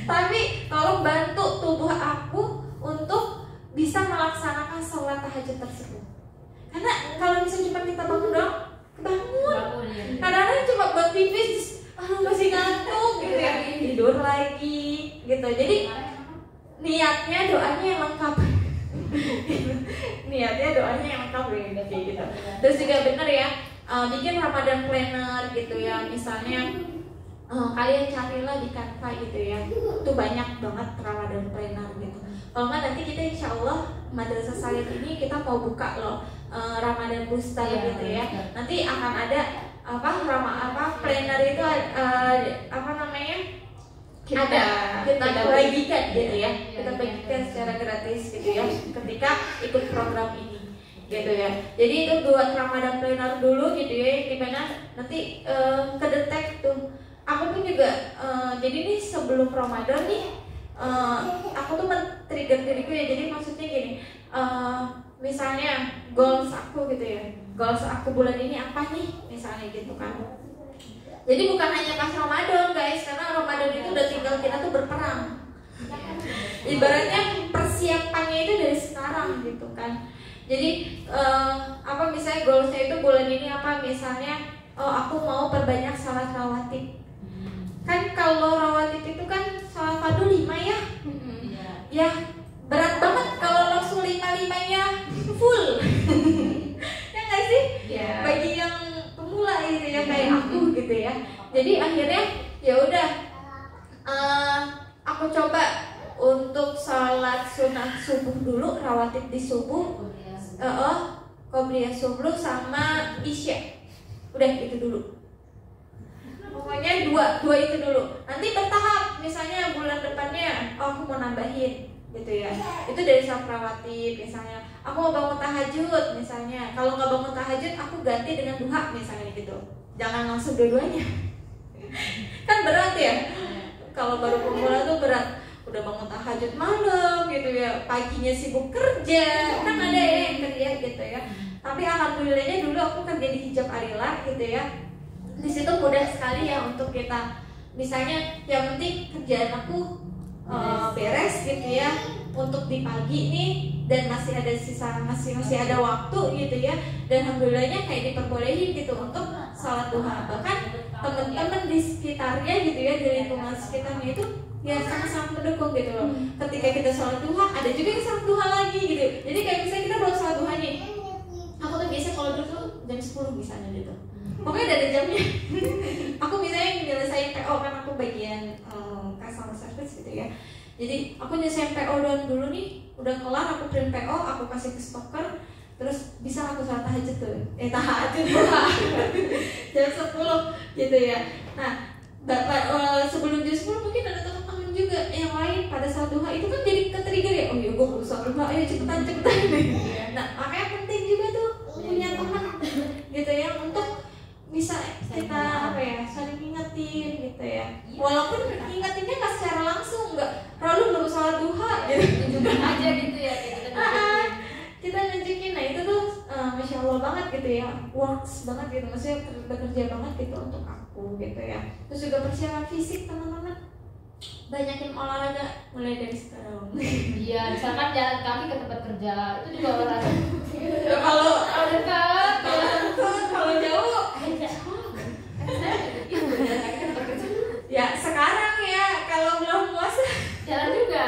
S2: tapi tolong bantu tubuh aku untuk bisa melaksanakan sholat tahajud tersebut. Karena kalau misalnya cuma kita bangun doang, kebangun. Kadang-kadang cuma buat pipis, masih ngantuk gitu ya, tidur lagi gitu. Jadi niatnya doanya yang lengkap. Niatnya doanya yang lengkap gitu. Terus juga bener ya, bikin Ramadan planner gitu ya. Misalnya kalian carilah di Canva gitu ya. Itu banyak banget Ramadan planner gitu. Kalau nggak nanti kita insya Allah Madrasah Salim ini kita mau buka loh Ramadan Booster gitu ya. Nanti akan ada planner itu kita bagikan gitu ya, kita bagikan secara gratis gitu ya ketika ikut program ini gitu ya. Jadi itu buat Ramadan planner dulu gitu ya, dimana nanti kedetek tuh. Aku pun juga jadi nih sebelum Ramadan nih aku tuh men-trigger diriku ya. Jadi maksudnya gini, misalnya goals aku gitu ya, goals aku bulan ini apa nih misalnya gitu kan. Jadi bukan hanya pas Ramadan guys, karena Ramadan itu udah tinggal kita tuh berperang. Ibaratnya persiapannya itu dari sekarang gitu kan. Jadi misalnya goalsnya itu bulan ini apa, misalnya aku mau perbanyak salat rawatib. Kan kalau rawatib itu kan salat fardu 5 ya. Ya berat banget kalau langsung 5-5-nya full. Ya nggak sih? Bagi yang pemula gitu ya kayak aku gitu ya. Jadi akhirnya ya udah aku coba untuk sholat sunat subuh dulu, rawatib di subuh, qobliyah subuh sama isya. Udah itu dulu. Pokoknya dua itu dulu. Nanti bertahap, misalnya bulan depannya aku mau nambahin gitu ya. Itu dari sholat rawatib misalnya. Aku mau bangun tahajud misalnya. Kalau nggak bangun tahajud, aku ganti dengan duha misalnya gitu. Jangan langsung dua-duanya. Kan berat ya. Kalau baru pemula tuh berat. Udah bangun tahajud malam gitu ya, paginya sibuk kerja. Kan ada ya yang kerja gitu ya. Tapi alhamdulillahnya dulu aku kerja di Hijab Arila gitu ya. Di situ mudah sekali ya untuk kita, misalnya yang penting kerjaan aku beres gitu ya untuk di pagi nih, dan masih ada sisa, masih ada waktu gitu ya. Dan alhamdulillahnya kayak diperbolehin gitu untuk sholat duha. Bahkan teman-teman di sekitarnya gitu ya, di lingkungan sekitarnya itu ya sangat-sangat mendukung gitu loh. Ketika kita sholat duha, ada juga yang sholat duha lagi gitu. Jadi kayak misalnya kita baru sholat duha nih, aku tuh biasa kalau dulu tuh jam 10 misalnya gitu. Pokoknya udah ada jamnya. Aku misalnya nyelesain PO, kan aku bagian customer service gitu ya. Jadi aku nyelesain PO doang dulu nih, udah kelar aku print PO, aku kasih ke stoker, terus bisa aku salat tahajud tuh. Tahajud jam 10 gitu ya. Nah, sebelum jam 10 mungkin ada teman-teman juga yang lain pada saat duha itu kan jadi ke-trigger ya. Oh iya, gue harus sholat duha, ayo cepetan. Nah, makanya penting juga tuh punya teman gitu ya untuk bisa kita saling ngingetin gitu ya. Walaupun ngingetinnya nggak secara langsung, nggak lalu belum sholat duha gitu.
S3: Tunjukin aja gitu ya kayak
S2: Kita nunjukin, nah itu tuh masya Allah banget gitu ya, works banget gitu, maksudnya bekerja banget gitu untuk aku gitu ya. Terus juga persiapan fisik teman-teman, banyakin olahraga mulai dari sekarang.
S3: Iya, misalkan jalan kaki ke tempat kerja itu juga olahraga.
S2: Kalau
S3: dekat,
S2: kalau jauh ya sekarang ya kalau belum puasa
S3: jalan juga.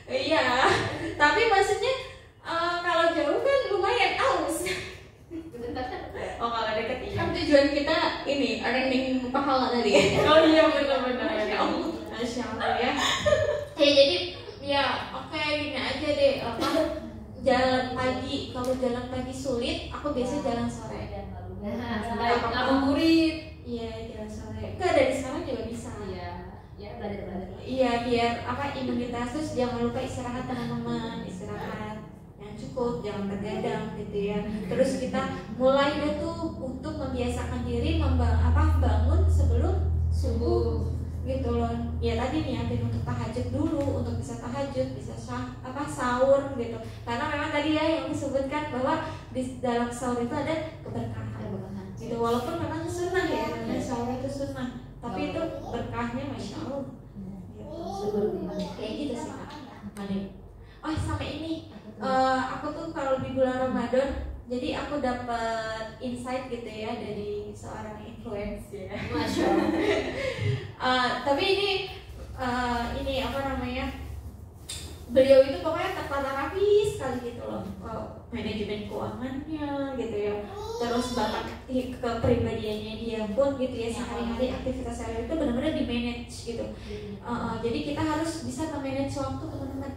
S2: iya, tapi maksudnya kalau jauh kan lumayan aus. Oh kalau deket iya.
S1: Kan tujuan kita ini earning pahala tadi.
S2: Oh iya benar-benar. Masya Allah ya. Jadi ya oke, gini aja deh, jalan pagi, kalau jalan pagi sulit, aku biasa jalan sore.
S3: Nah, sampai ngabuburit.
S2: Iya, jalan sore. Enggak, dari sekarang juga bisa.
S3: Iya, belajar.
S2: Iya, biar imunitas, terus jangan lupa istirahat teman-teman, istirahat yang cukup, jangan begadang gitu ya. Terus kita mulai deh tuh untuk membiasakan diri bangun sebelum subuh gitu loh. Ya tadi niatin untuk tahajud dulu, untuk bisa tahajud, bisa sahur gitu. Karena memang tadi ya yang disebutkan bahwa di dalam sahur itu ada keberkahan. Gitu, walaupun memang sunnah ya, karena sahur itu sunnah, tapi itu berkahnya masya Allah. Kayak gitu sih Kak. Oh sama ini, aku tuh kalau di bulan Ramadan, jadi aku dapat insight gitu ya dari seorang influencer.
S3: Masya Allah.
S2: Tapi ini apa namanya? Beliau itu pokoknya tertata rapi sekali gitu loh, manajemen keuangannya gitu ya, terus bahkan kepribadiannya dia pun gitu ya, sehari-hari aktivitas saya itu benar-benar di manage gitu. Jadi kita harus bisa memanage waktu teman-teman,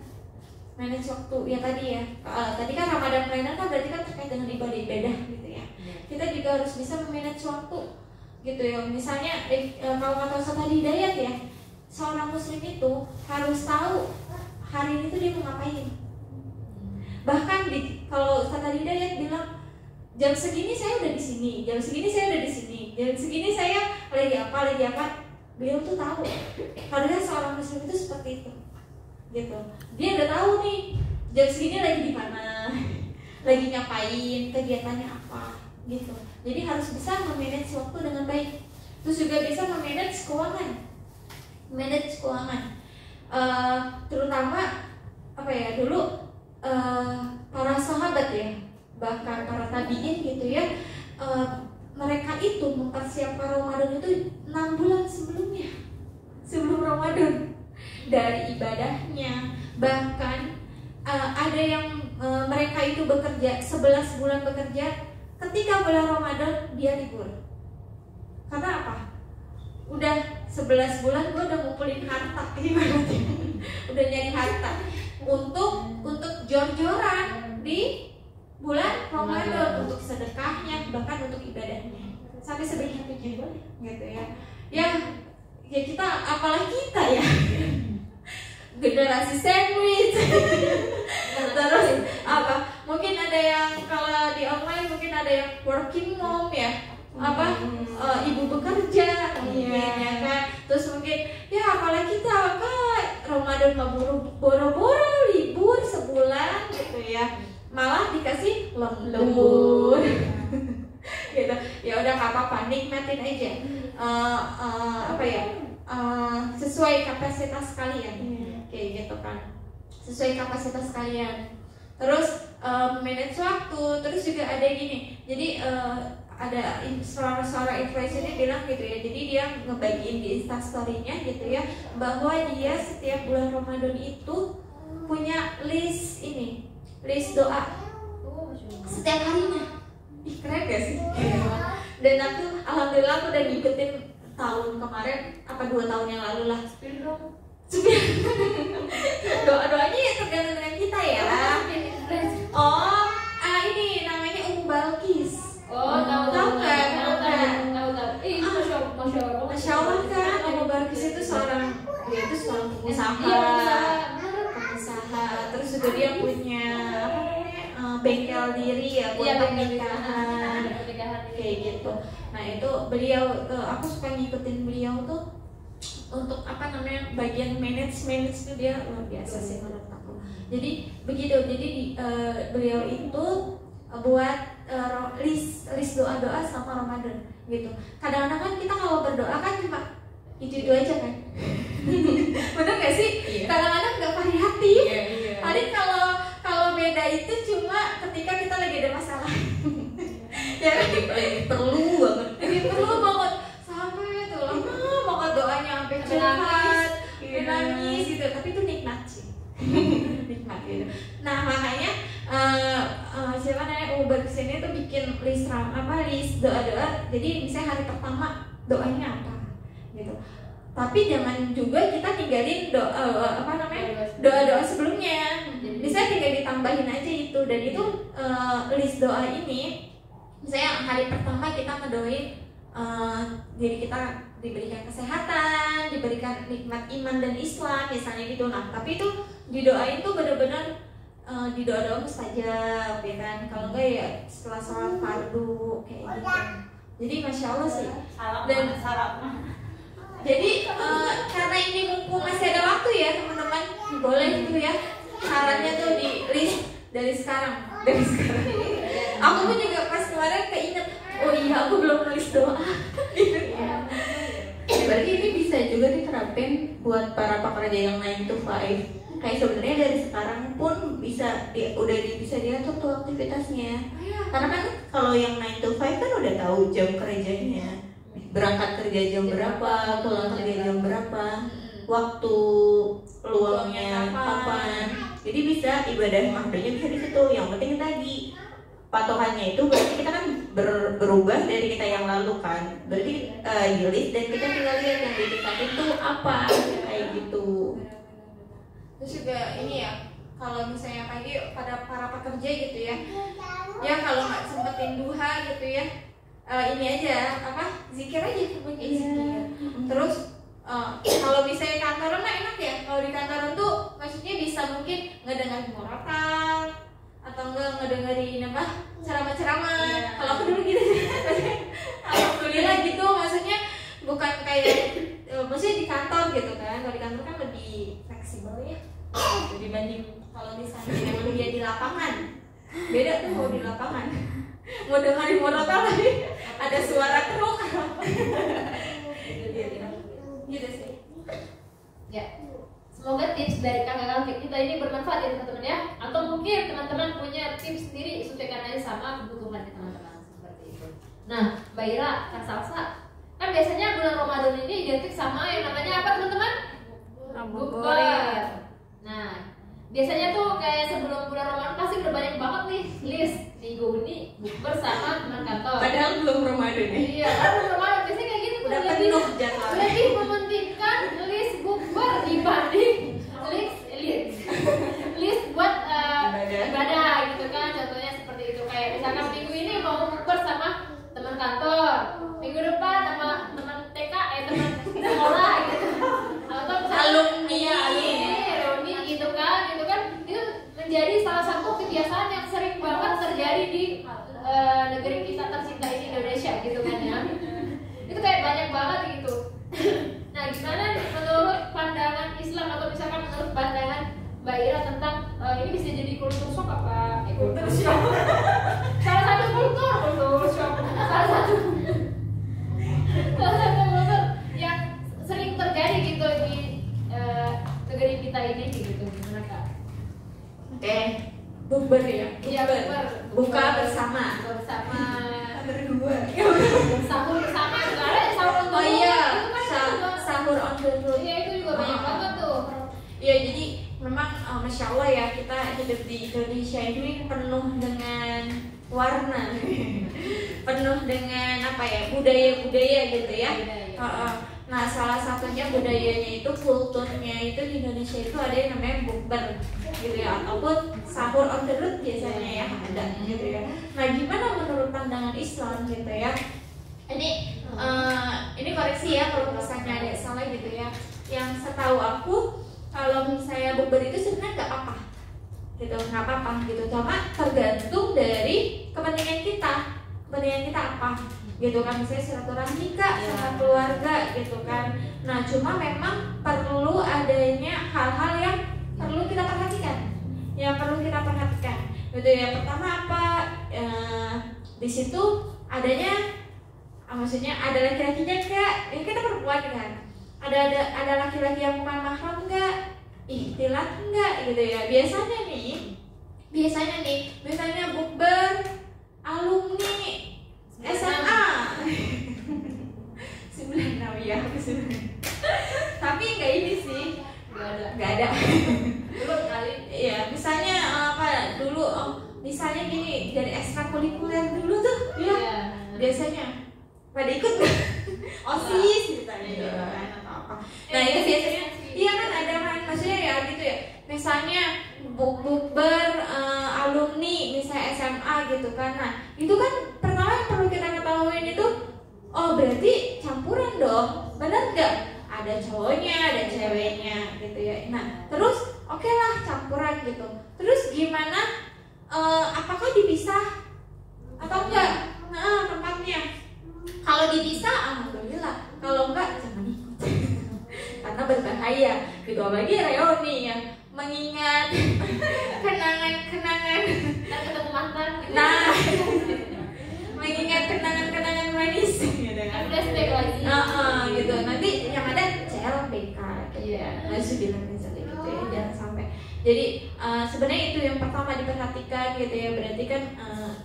S2: manage waktu ya tadi ya. Tadi kan Ramadan planner kan berarti kan terkait dengan ibadah gitu ya. Kita juga harus bisa memanage waktu gitu ya. Misalnya kalau kata Ustaz Hidayat ya, seorang muslim itu harus tahu hari ini tuh dia mau ngapain. Bahkan kalau Ustaz Hidayat bilang jam segini saya udah di sini, jam segini saya udah di sini, jam segini saya lagi apa, beliau tuh tahu. Harusnya seorang muslim itu seperti itu, gitu. Dia udah tahu nih jam segini lagi di mana, lagi ngapain, kegiatannya apa, gitu. Jadi harus bisa memanage waktu dengan baik. Terus juga bisa memanage keuangan. Terutama dulu para sahabat ya, bahkan para tabiin gitu ya, mereka itu mempersiapkan Ramadan itu 6 bulan sebelum Ramadan, dari ibadahnya. Bahkan ada yang mereka itu bekerja 11 bulan bekerja, ketika bulan Ramadan dia libur. Karena apa? Udah 11 bulan gue udah ngumpulin harta, udah nyari harta untuk jor-joran di bulan Ramadan, untuk sedekahnya, bahkan untuk ibadahnya, sampai seberapa gitu ya. Ya kita, apalagi kita ya, generasi sandwich. Terus mungkin ada yang kalau di online mungkin ada yang working mom ya, ibu bekerja ya kan. Terus mungkin ya apalagi kita Ramadan mah boro-boro libur sebulan gitu ya, malah dikasih lembur gitu. Ya udah nggak apa-apa, nikmatin aja. Sesuai kapasitas kalian, kayak gitu kan, sesuai kapasitas kalian. Terus manage waktu. Terus juga ada gini, jadi ada seorang influencer ini bilang gitu ya, jadi dia ngebagiin di instastorynya gitu ya, bahwa dia setiap bulan Ramadan itu punya list doa setiap harinya. Ih, keren gak sih? Dan alhamdulillah aku udah ngikutin tahun kemarin, 2 tahun yang lalu lah. Doa-doanya ya tergantung dengan kita ya. Oh, ini namanya Balkis.
S3: Oh, tahu
S2: kan?
S3: Ih,
S2: Masya Allah kan, Balkis itu seorang pengusaha. Terus juga dia punya apa namanya bengkel diri ya buat pernikahan kayak gitu. Nah itu beliau, aku suka ngikutin beliau tuh untuk apa namanya bagian manage itu dia luar biasa sih menurut aku. Jadi begitu, jadi beliau itu buat list doa-doa sama Ramadan gitu. Kadang-kadang kan kita kalau berdoa kan cuma itu aja kan. Bener gak sih? Iya. Kadang-kadang nggak variatif. Iya. Paling kalau beda itu cuma ketika kita lagi ada masalah. Ya lagi perlu banget sampai tuh lama banget doanya sampai curhat, nangis gitu. Tapi itu nikmat sih. Nikmat gitu. Nah makanya siapa namanya Balkis ini tuh bikin list doa-doa. Jadi misalnya hari pertama doanya apa gitu. Tapi jangan juga kita tinggalin doa-doa sebelumnya. Bisa tinggal ditambahin aja itu. Dan itu list doa ini, misalnya hari pertama kita ngedoain diri kita diberikan kesehatan, diberikan nikmat iman dan Islam, misalnya gitu. Nah, tapi itu didoain tuh benar-benar di doa-doa mustajab, ya kan? Kalau enggak ya setelah sholat fardu kayak gitu. Jadi masya Allah sih. Dan jadi karena ini mumpung masih ada waktu ya teman-teman, boleh gitu ya. Sarannya tuh di list dari sekarang. Aku pun juga pas kemarin keinget, oh iya aku belum nulis doa.
S4: Berarti ini bisa juga diterapin buat para pekerja yang 9 to 5. Kayak sebenarnya dari sekarang pun bisa bisa diatur tuh aktivitasnya. Karena kan kalau yang 9 to 5 kan udah tahu jam kerjanya, berangkat kerja jam berapa, pulang kerja jam berapa, waktu luangnya kapan. Jadi bisa ibadah mahdonya bisa di situ. Yang penting tadi patokannya itu berarti kita kan berubah dari kita yang lalu kan. Berarti di list dan kita tinggal lihat yang ditingkatin tuh apa kayak gitu.
S2: Terus juga ini ya, kalau misalnya pagi pada para pekerja gitu ya, ya kalau nggak sempetin duha gitu ya, ini aja zikir aja semuanya zikir. Terus kalau misalnya kantoran mah enak ya, kalau di kantoran tuh maksudnya bisa mungkin ngedengerin muratan atau enggak ngedengerin ceramah-ceramah. Kalau aku dulu gitu alhamdulillah gitu, maksudnya bukan kayak maksudnya di kantor gitu kan. Kalau di kantor kan lebih fleksibel ya dibanding kalau misalnya memang dia di lapangan. Beda tuh kalau di lapangan mau dengerin muratan lagi ada suara truk gitu sih
S3: ya. Semoga tips dari kakak-kakak kita ini bermanfaat ya teman-teman ya. Atau mungkin teman-teman punya tips sendiri, sesuaikan aja sama kebutuhan teman-teman seperti itu. Nah, Mbak Ira, Kak Salsa, kan biasanya bulan Ramadan ini identik sama yang namanya apa teman-teman? Bukber. Nah, biasanya tuh kayak sebelum bulan Ramadan pasti udah banyak banget nih list minggu ini bukber sama teman kantor.
S4: Padahal belum Ramadan ya.
S3: Iya, kan belum Ramadan biasanya kayak gitu.
S2: Udah penuh jadwalnya.
S3: Lebih mementingkan list bukber dibanding list buat ibadah gitu kan. Contohnya seperti itu, kayak misalkan minggu ini mau bukber sama teman kantor, minggu depan sama teman TK, teman sekolah gitu, atau
S2: alumni
S3: reuni gitu kan, itu menjadi salah satu kebiasaan yang sering banget terjadi di negeri kita tercinta ini Indonesia gitu kan ya. Itu kayak banyak banget gitu. Nah, gimana menurut pandangan Islam atau misalkan menurut pandangan Mbak Ira tentang ini bisa jadi kultur shock apa? Kultur shock. Salah satu kultur shock. Salah satu kultur yang sering terjadi gitu di negeri kita ini gitu. Gimana Kak?
S2: Bukber ya.
S3: Iya, bukber.
S2: Buka bersama.
S4: Berdua.
S3: Sahur bersama juga ada sahur on the road.
S2: Oh iya,
S3: Itu kan juga
S2: sahur on the road.
S3: Iya, itu juga banyak banget tuh.
S2: Ya jadi memang Masya Allah ya, kita hidup di Indonesia ini penuh dengan warna, penuh dengan budaya-budaya gitu ya. Nah salah satu budayanya itu, kulturnya itu di Indonesia itu ada yang namanya bukber gitu ya, ataupun sahur on the road biasanya ya ada gitu ya. Nah gimana menurut pandangan Islam gitu ya? Ini koreksi ya kalau misalnya ada salah gitu ya. Yang setahu aku kalau misalnya bukber itu sebenarnya nggak apa-apa gitu, nggak apa-apa gitu. Cuma tergantung dari kepentingan kita apa gitu kan, misalnya silaturahmi kak sama keluarga gitu kan. Nah cuma memang perlu adanya hal-hal yang perlu kita perhatikan gitu ya. Pertama apa, di situ adanya maksudnya ada laki-lakinya kak, ini kita perempuan kan, ada laki-laki yang bukan mahram nggak, ikhtilat nggak gitu ya. Biasanya nih misalnya bukber alumni SMA 9 ya tapi nggak ini sih, nggak ada dulu kali ya. Misalnya dulu misalnya gini, dari ekstrakurikuler dulu tuh ya biasanya pada ikut OSIS misalnya gitu kan atau apa. Nah itu biasanya iya kan ada kan, maksudnya ya gitu ya. Misalnya bukber alumni misalnya SMA gitu kan. Nah itu kan pertama yang perlu kita ketahuin itu, oh berarti campuran dong, benar nggak? Ada cowoknya, ada ceweknya gitu ya. Nah terus oke lah campuran gitu. Terus gimana? Apakah dipisah atau enggak? Nah tempatnya. Kalau dipisah, alhamdulillah. Kalau enggak, jangan ikut karena berbahaya gitu. Apalagi reuni yang mengingat kenangan-kenangan
S3: Dan ketemu mantan.
S2: Nah mengingat kenangan-kenangan manis gitu kan.
S3: Flashback lagi.
S2: Gitu. Nanti yang ada CLBK
S3: Iya.
S2: Nasubilah misalnya gitu ya, jangan sampai. Jadi sebenarnya itu yang pertama diperhatikan gitu ya. Berarti kan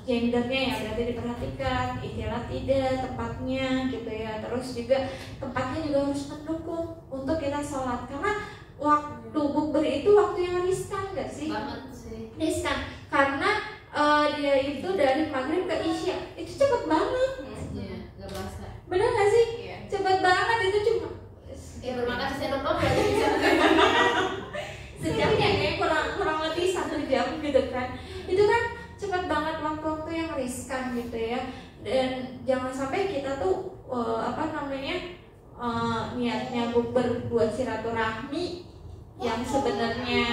S2: gendernya ya berarti diperhatikan, ikhtilat tidak, tempatnya gitu ya. Terus juga tempatnya juga harus mendukung untuk kita sholat, karena waktu bukber itu waktu yang riskan gak sih?
S3: Banget sih.
S2: Riskan karena dia itu dari maghrib ke isya itu cepet banget.
S3: Iya, nggak berasa.
S2: Bener gak sih?
S3: Iya.
S2: Cepet banget itu cuma
S3: Ya bermakan sendok doang aja bisa.
S2: sejamnya kayak kurang lebih 1 jam gitu kan. Itu kan cepat banget waktu-waktu yang riskan gitu ya. Dan jangan sampai kita tuh niatnya bukber buat silaturahmi yang sebenarnya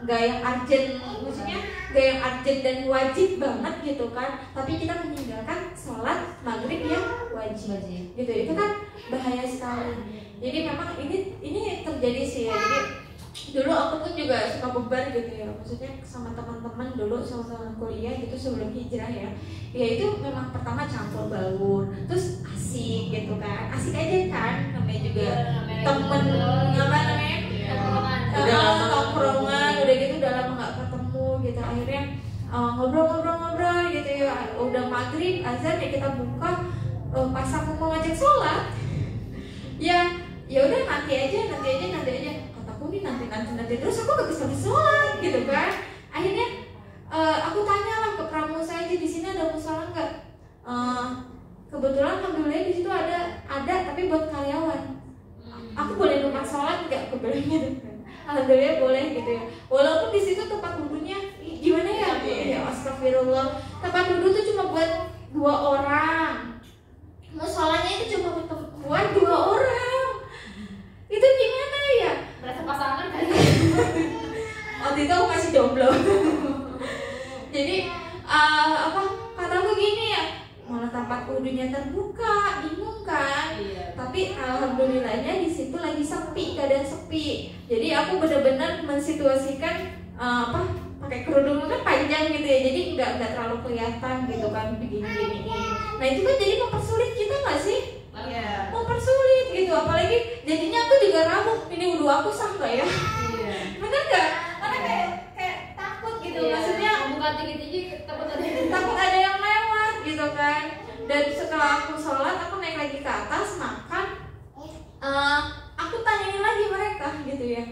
S2: gak yang urgent, maksudnya gak yang urgent dan wajib banget gitu kan, tapi kita meninggalkan sholat maghrib yang wajib gitu. Itu kan bahaya sekali. Jadi memang ini terjadi sih ya. Jadi dulu aku pun juga suka bukber gitu ya, maksudnya sama teman-teman dulu, sama teman kuliah gitu sebelum hijrah ya. Ya itu memang pertama campur baur, terus asik gitu kan, asik aja kan, namanya juga temen tongkrongan, udah gitu udah lama nggak ketemu gitu. Akhirnya ngobrol-ngobrol gitu ya. Udah maghrib azan ya kita buka, pas aku mau ngajak sholat ya udah nanti aja kataku nih nanti terus aku gak bisa sholat gitu kan. Akhirnya aku tanyalah ke pramusa aja, di sini ada musola nggak? Kebetulan alhamdulillah di situ ada tapi buat karyawan. Aku boleh numpang sholat nggak? Kebetulan alhamdulillah boleh gitu ya. Walaupun di situ tempat wudhunya gimana ya? Ya astagfirullah. Tempat wudhu tuh cuma buat 2 orang. Musolanya itu cuma buat 2 orang. Itu gimana ya?
S3: Berasa pasangan kan?
S2: Waktu itu aku masih jomblo. Jadi kataku gini ya, malah tempat wudhunya terbuka, bingung kan?
S3: Iya.
S2: Tapi alhamdulillahnya di situ lagi sepi, keadaan sepi. Jadi aku benar-benar mensituasikan pakai kerudung kan panjang gitu ya, jadi nggak terlalu kelihatan gitu kan, begini. Nah itu kan jadi mempersulit kita nggak sih?
S3: Iya.
S2: Mempersulit gitu, apalagi jadinya aku juga ragu, ini wudhu aku sah nggak ya?
S3: Iya.
S2: Bener nggak? Karena kayak takut gitu, maksudnya
S3: buka tinggi-tinggi takut
S2: ada yang lewat gitu kan. Dan setelah aku sholat, aku naik lagi ke atas makan, aku tanyain lagi mereka gitu ya,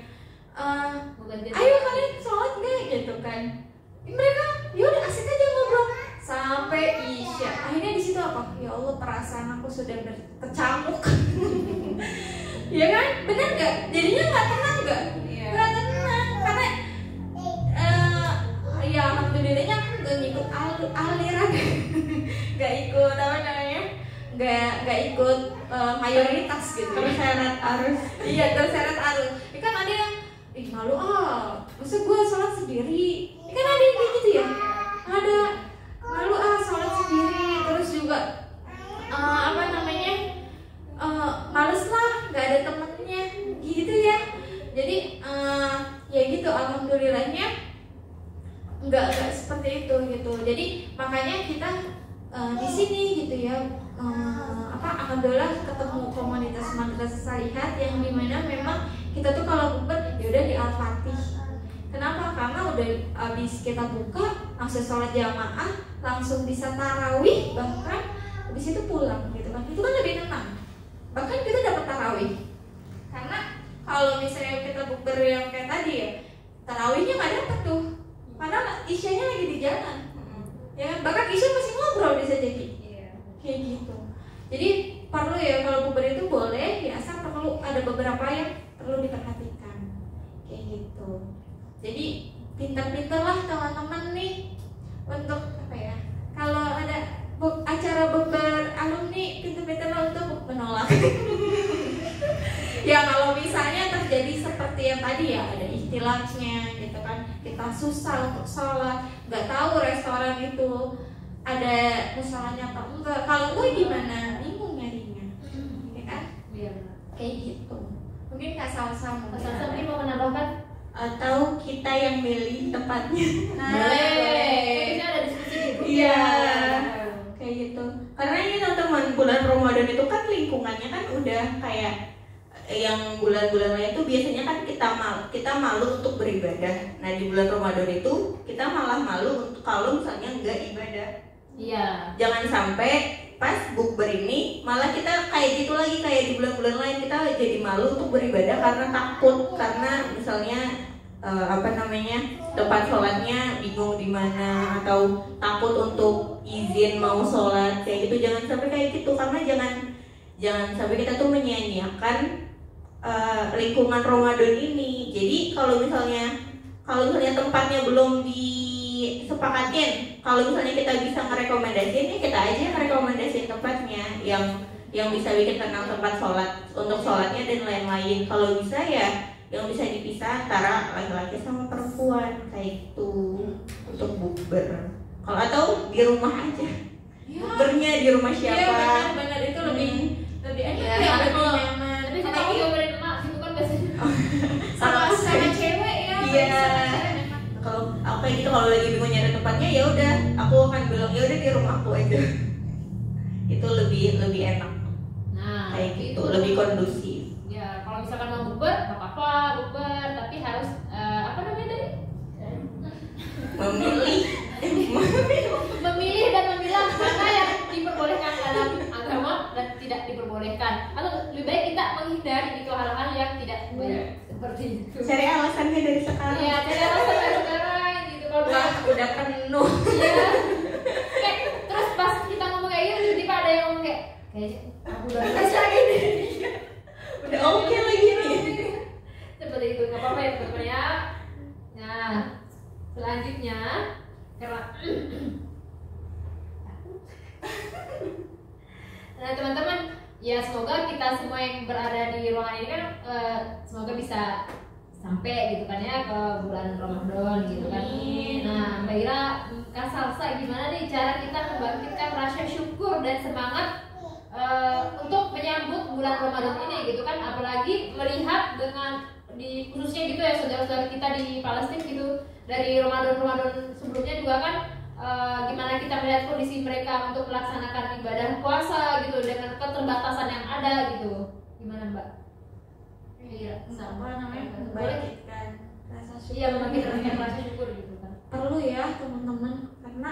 S2: ayo kalian sholat nggak gitu kan. Mereka yaudah asik aja ngobrol sampai isya. Akhirnya di situ apa? Ya Allah, perasaan aku sudah tercamuk. Ya kan, benar nggak? Jadinya nggak tenang nggak? Nggak tenang karena ya alhamdulillahnya aku nggak ngikut aliran, nggak ikut apa namanya, nggak ikut mayoritas gitu.
S4: Terseret arus.
S2: Iya, terseret arus. Ya kan ada yang malu masa gue sholat sendiri. Ya kan ada yang kayak gitu ya. Ada malu sholat sendiri, terus juga apa namanya males lah, nggak ada temennya gitu ya. Jadi ya gitu, alhamdulillahnya nggak seperti itu gitu. Jadi makanya kita di sini gitu ya, alhamdulillah ketemu komunitas Madrasah Salihat yang dimana memang kita tuh kalau bukber ya udah di Al-Fatih. Kenapa? Karena udah habis kita buka langsung sholat jamaah, langsung bisa tarawih, bahkan habis itu pulang gitu kan. Itu kan lebih tenang. Bahkan kita dapat tarawih. Karena kalau misalnya kita bukber yang kayak tadi ya, tarawihnya nggak dapat tuh. Padahal isyanya lagi di jalan. Ya, bahkan isya masih ngobrol bisa jadi. Kayak gitu. Jadi perlu ya kalau bukber itu boleh, ya asal perlu ada beberapa yang perlu diperhatikan. Kayak gitu. Jadi pintar-pintarlah teman-teman nih untuk apa ya? Kalau ada acara bukber alumni, pintar-pintarlah untuk menolak. Ya kalau misalnya terjadi seperti yang tadi ya, ada ikhtilafnya gitu kan, kita susah untuk sholat, nggak tahu restoran itu ada musolanya atau enggak. Kalau gue gimana? Bingung nyarinya, ya kan?
S3: Iya.
S2: Kayak gitu. Mungkin Kak Salsa
S3: mungkin mau menambahkan
S4: Atau kita yang milih tempatnya.
S3: boleh. Ada diskusi gitu.
S4: Iya. Kayak gitu. Karena ini teman-teman, bulan Ramadan itu kan lingkungannya kan udah kayak yang bulan-bulan lain tuh biasanya kan kita malu untuk beribadah. Nah di bulan Ramadan itu kita malah malu untuk kalau misalnya nggak ibadah.
S3: Iya.
S4: Jangan sampai pas bukber ini malah kita kayak gitu lagi kayak di bulan-bulan lain, kita jadi malu untuk beribadah karena takut, karena misalnya tempat sholatnya bingung di mana, atau takut untuk izin mau sholat kayak gitu. Jangan sampai kayak gitu, karena jangan sampai kita tuh menyia-nyiakan lingkungan Ramadan ini. Jadi kalau misalnya tempatnya belum disepakatin, kalau misalnya kita bisa ngerekomendasiin, ya kita aja ngerekomendasiin tempatnya yang bisa bikin tenang tempat sholat untuk sholatnya dan lain-lain. Kalau bisa ya yang bisa dipisah antara laki-laki sama perempuan kayak itu untuk bukber. Kalau atau di rumah aja, bukbernya di rumah siapa?
S2: Iya benar itu lebih enak ya, lebih nyaman.
S3: Tapi kita mau ngobrolin emak gitu kan biasanya.
S2: Sama cewek ya.
S4: Iya. Kalau aku kayak gitu, kalau lagi bingung nyari tempatnya ya udah aku akan bilang ya udah di rumahku aja. Itu lebih enak.
S3: Nah,
S4: Kayak gitu, lebih kondusif.
S3: Ya, kalau misalkan mau bukber, nggak apa-apa bukber, tapi harus apa namanya tadi? Memilih dan memilah mana yang diperbolehkan dalam agama dan tidak diperbolehkan. Atau lebih baik kita menghindari gitu hal-hal yang tidak seperti itu.
S4: Cari alasannya dari sekarang.
S3: Iya, cari alasan dari sekarang gitu. Kalau
S2: Udah penuh.
S3: Iya. Kayak terus pas kita ngomong kayak gitu, tiba-tiba ada yang ngomong kayak aku udah selesai gini.
S4: Udah oke lagi nih.
S3: Seperti itu, nggak apa-apa ya teman-teman ya. Nah, selanjutnya karena nah teman-teman ya, semoga kita semua yang berada di ruangan ini kan semoga bisa sampai gitu kan ya ke bulan Ramadan gitu kan. Nah Mbak Ira, Kak Salsa, gimana nih cara kita membangkitkan rasa syukur dan semangat untuk menyambut bulan Ramadan ini gitu kan, apalagi melihat dengan di khususnya gitu ya saudara-saudara kita di Palestina gitu, dari Ramadan sebelumnya juga kan gimana kita melihat kondisi mereka untuk melaksanakan ibadah puasa gitu dengan keterbatasan yang ada gitu. Gimana Mbak? Iya,
S2: Sama namanya membangkitkan rasa syukur.
S3: Iya, membangkitkan rasa syukur gitu kan.
S2: Perlu ya teman-teman, karena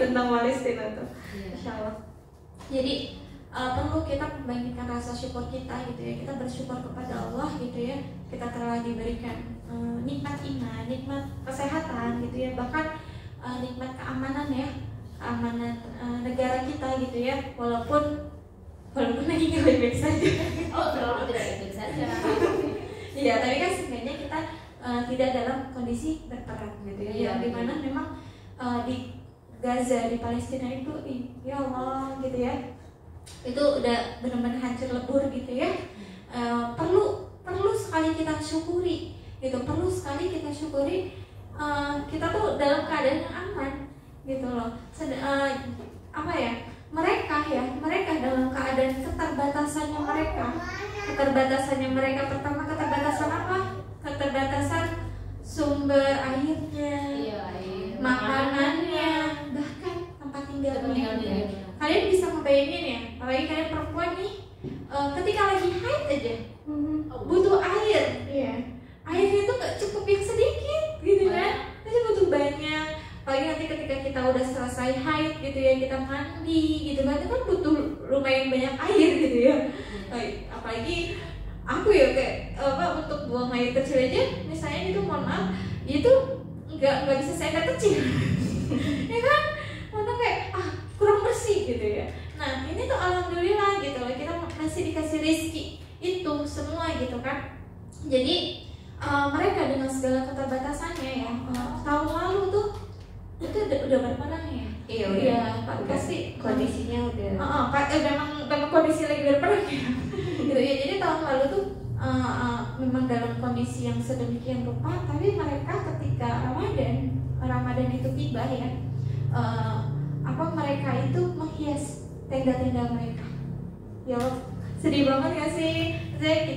S2: tentang Palestina tuh.
S3: Iya.
S2: Insya Allah. Jadi perlu kita membangkitkan rasa syukur kita gitu ya. Kita bersyukur kepada Allah gitu ya. Kita telah diberikan nikmat iman, nikmat kesehatan gitu ya. Bahkan nikmat keamanan ya, keamanan negara kita gitu ya. Walaupun walaupun lagi nggak baik-baik saja.
S3: Oh, terlalu tidak baik saja.
S2: Iya, tapi kan sebenarnya kita tidak dalam kondisi berperang gitu ya.
S3: Iya,
S2: Yang dimana memang di Gaza, di Palestina itu, ya Allah gitu ya, itu udah benar-benar hancur lebur gitu ya. Perlu sekali kita syukuri gitu, perlu sekali kita syukuri kita tuh dalam keadaan yang aman gitu loh. Apa ya, mereka dalam keadaan keterbatasannya mereka pertama, keterbatasan apa? Keterbatasan sumber airnya, makanannya, bahkan tempat tinggalnya. Kalian bisa ngebayangin ya, apalagi kalian perempuan nih, ketika lagi haid aja butuh air, airnya itu nggak cukup yang sedikit gitu kan, tapi butuh banyak. Apalagi nanti ketika kita udah selesai haid gitu ya, kita mandi gitu kan, itu kan butuh lumayan banyak air gitu ya. Apalagi aku ya kayak untuk buang air kecil aja, misalnya itu mohon maaf, itu nggak bisa seekor kecil, ya kan, mana kayak kurang bersih gitu ya. Nah ini tuh alhamdulillah gitu loh, kita masih dikasih rezeki itu semua gitu kan. Jadi mereka dengan segala keterbatasannya ya, tahun lalu tuh itu udah berperang ya.
S4: Iya,
S2: pasti
S4: kondisinya udah.
S2: Memang kondisi lagi berperang ya. Gitu ya. Jadi tahun lalu tuh memang dalam kondisi yang sedemikian rupa, tapi mereka ketika Ramadan itu tiba ya, mereka itu menghias tenda-tenda mereka. Ya sedih banget gak sih?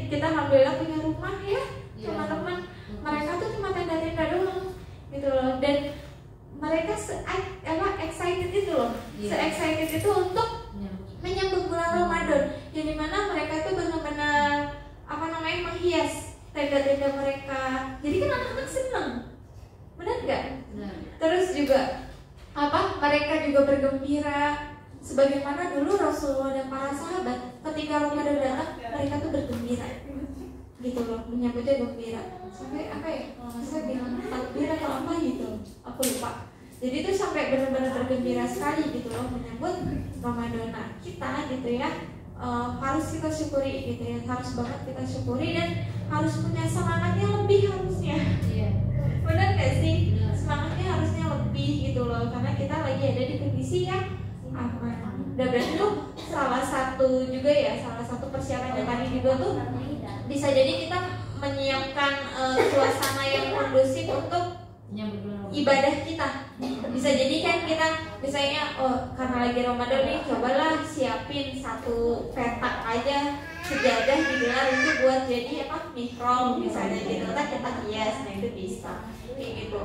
S2: Kita alhamdulillah punya rumah ya, teman-teman. Mereka tuh cuma tenda-tenda doang gitu loh, dan mereka excited itu loh, se-excited itu untuk menyambut bulan Ramadan, yang dimana mereka tuh benar-benar menghias tenda-tenda mereka. Jadi kan anak-anak seneng, benar nggak? Terus juga mereka juga bergembira, sebagaimana dulu Rasulullah dan para sahabat ketika Ramadan datang, mereka tuh bergembira gitu loh, menyambutnya gembira sampai kalau nggak salah bilang takbir atau apa gitu, aku lupa. Jadi itu sampai benar-benar bergembira sekali gitu loh menyambut Ramadan. Nah kita gitu ya, harus kita syukuri gitu ya, harus banget kita syukuri dan harus punya semangatnya lebih harusnya. Benar nggak sih? Semangatnya harusnya lebih gitu loh, karena kita lagi ada di kondisi yang aman. Dan berarti tuh salah satu persiapan yang tadi juga tuh bisa jadi kita menyiapkan suasana yang kondusif untuk ibadah kita. Bisa jadi kan kita misalnya karena lagi Ramadan nih, cobalah siapin satu petak aja sejadah digelar itu buat jadi mihrab misalnya gitu kan, kita hias. Nah itu bisa kayak gitu.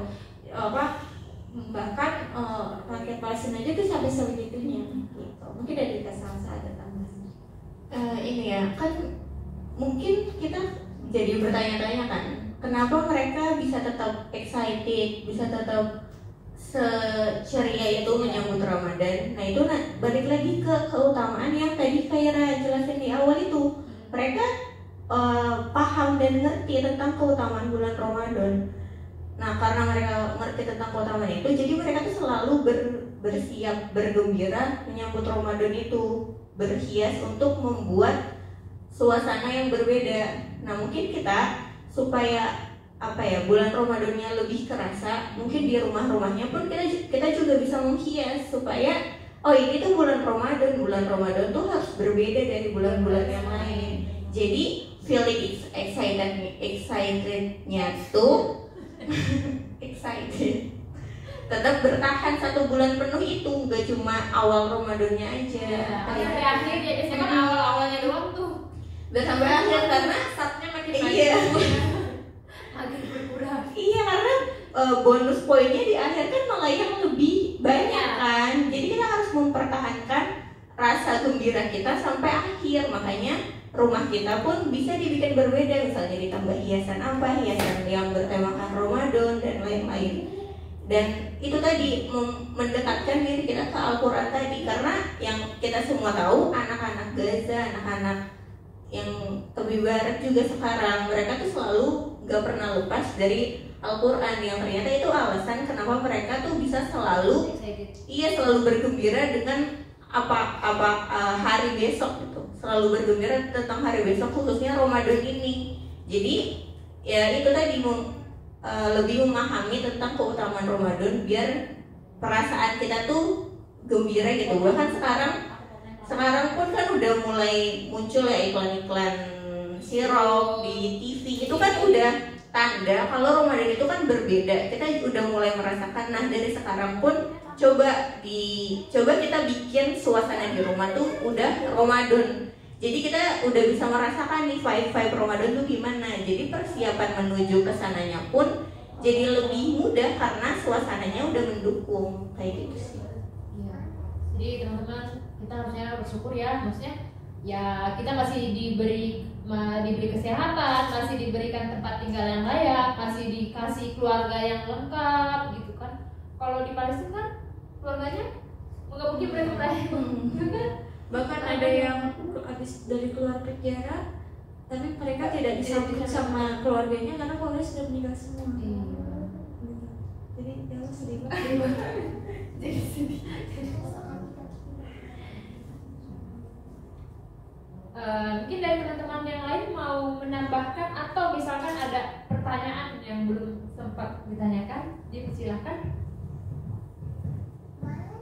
S2: Bahkan rakyat Palestina aja tuh sampai sebegitunya gitu. Mungkin dari salah ada tambahan.
S4: Ini ya kan, mungkin kita jadi bertanya-tanya kan, kenapa mereka bisa tetap excited, bisa tetap seceria itu menyambut Ramadan. Nah itu balik lagi ke keutamaan yang tadi Khaira jelasin di awal itu. Mereka paham dan ngerti tentang keutamaan bulan Ramadan. Nah karena mereka ngerti tentang keutamaan itu, jadi mereka tuh selalu bersiap, bergembira menyambut Ramadan itu, berhias untuk membuat suasana yang berbeda. Nah mungkin kita supaya bulan Ramadannya lebih kerasa, mungkin di rumah-rumahnya pun kita juga bisa menghias supaya ini tuh bulan Ramadan tuh harus berbeda dari bulan-bulan yang lain. Jadi feeling excitednya tuh excited tetap bertahan 1 bulan penuh itu, nggak cuma awal Ramadannya aja.
S3: Sampai akhir ya, biasanya kan awal-awalnya doang tuh.
S4: Dan sampai akhir karena
S2: Saatnya makin
S3: Makin berkurang.
S4: Iya, karena bonus poinnya di akhir kan malah yang lebih banyak kan. Jadi kita harus mempertahankan rasa gembira kita sampai akhir. Makanya rumah kita pun bisa dibikin berbeda, misalnya ditambah hiasan yang bertemakan Ramadan dan lain-lain. Dan itu tadi mendekatkan diri kita ke Al-Quran tadi, karena yang kita semua tahu anak-anak Gaza, anak-anak yang lebih barat juga sekarang, mereka tuh selalu gak pernah lepas dari Al-Quran, yang ternyata itu alasan kenapa mereka tuh bisa selalu bergembira dengan hari besok gitu, selalu bergembira tentang hari besok, khususnya Ramadan ini. Jadi ya itu tadi lebih memahami tentang keutamaan Ramadan biar perasaan kita tuh gembira gitu. Bahkan sekarang pun kan udah mulai muncul ya iklan-iklan sirup di TV, itu kan udah tanda kalau Ramadan itu kan berbeda. Kita udah mulai merasakan. Nah dari sekarang pun coba kita bikin suasana di rumah tuh udah Ramadan. Jadi kita udah bisa merasakan nih vibe Ramadan tuh gimana. Jadi persiapan menuju ke sananya pun jadi lebih mudah karena suasananya udah mendukung kayak gitu sih.
S3: Iya. Jadi teman-teman kita harusnya bersyukur ya, maksudnya ya kita masih diberi kesehatan, masih diberikan tempat tinggal yang layak, masih dikasih keluarga yang lengkap gitu kan. Kalau di Palestina kan keluarganya nggak mungkin berani
S2: Bahkan ada yang habis dari keluar penjara tapi mereka tidak disambut sama keluarganya karena keluarga sudah meninggal semua. Jadi ya sedih banget. Jadi sedih.
S3: Mungkin dari teman-teman yang lain mau menambahkan atau misalkan ada pertanyaan yang belum sempat ditanyakan, dipersilahkan.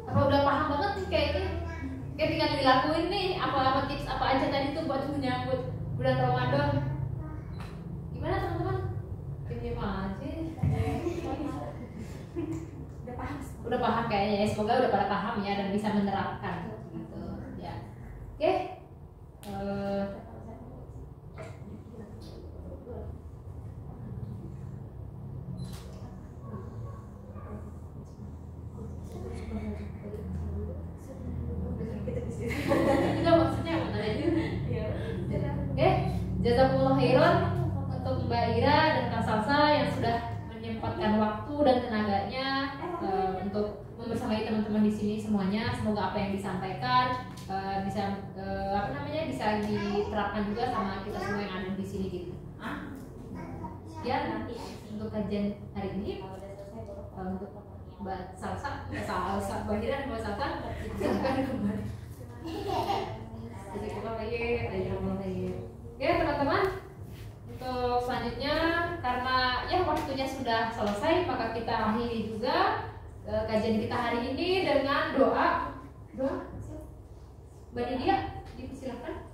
S3: Kalau udah paham banget nih kayaknya, kayak tinggal dilakuin nih apa tips apa aja tadi tuh buat menyambut bulan Ramadan. Gimana teman-teman? Ini aja. Udah paham kayaknya ya. Semoga udah pada paham ya dan bisa menerapkan gitu ya. Oke. Itu maksudnya apa tadi? Oke, jazakumullah khairan untuk Mbak Ira dan Kak Salsa yang sudah menyempatkan waktu dan tenaganya untuk membersamai teman-teman di sini semuanya. Semoga apa yang disampaikan bisa bisa diterapkan juga sama kita semua yang ada di sini gitu. Sekian untuk kajian hari ini. Untuk Mbak Salsa, Mbak Ira dan Mbak Salsa, silakan kembali. Oke teman-teman, untuk selanjutnya karena ya waktunya sudah selesai, maka kita akhiri juga kajian kita hari ini dengan doa. Mbak Nidia, dipersilakan.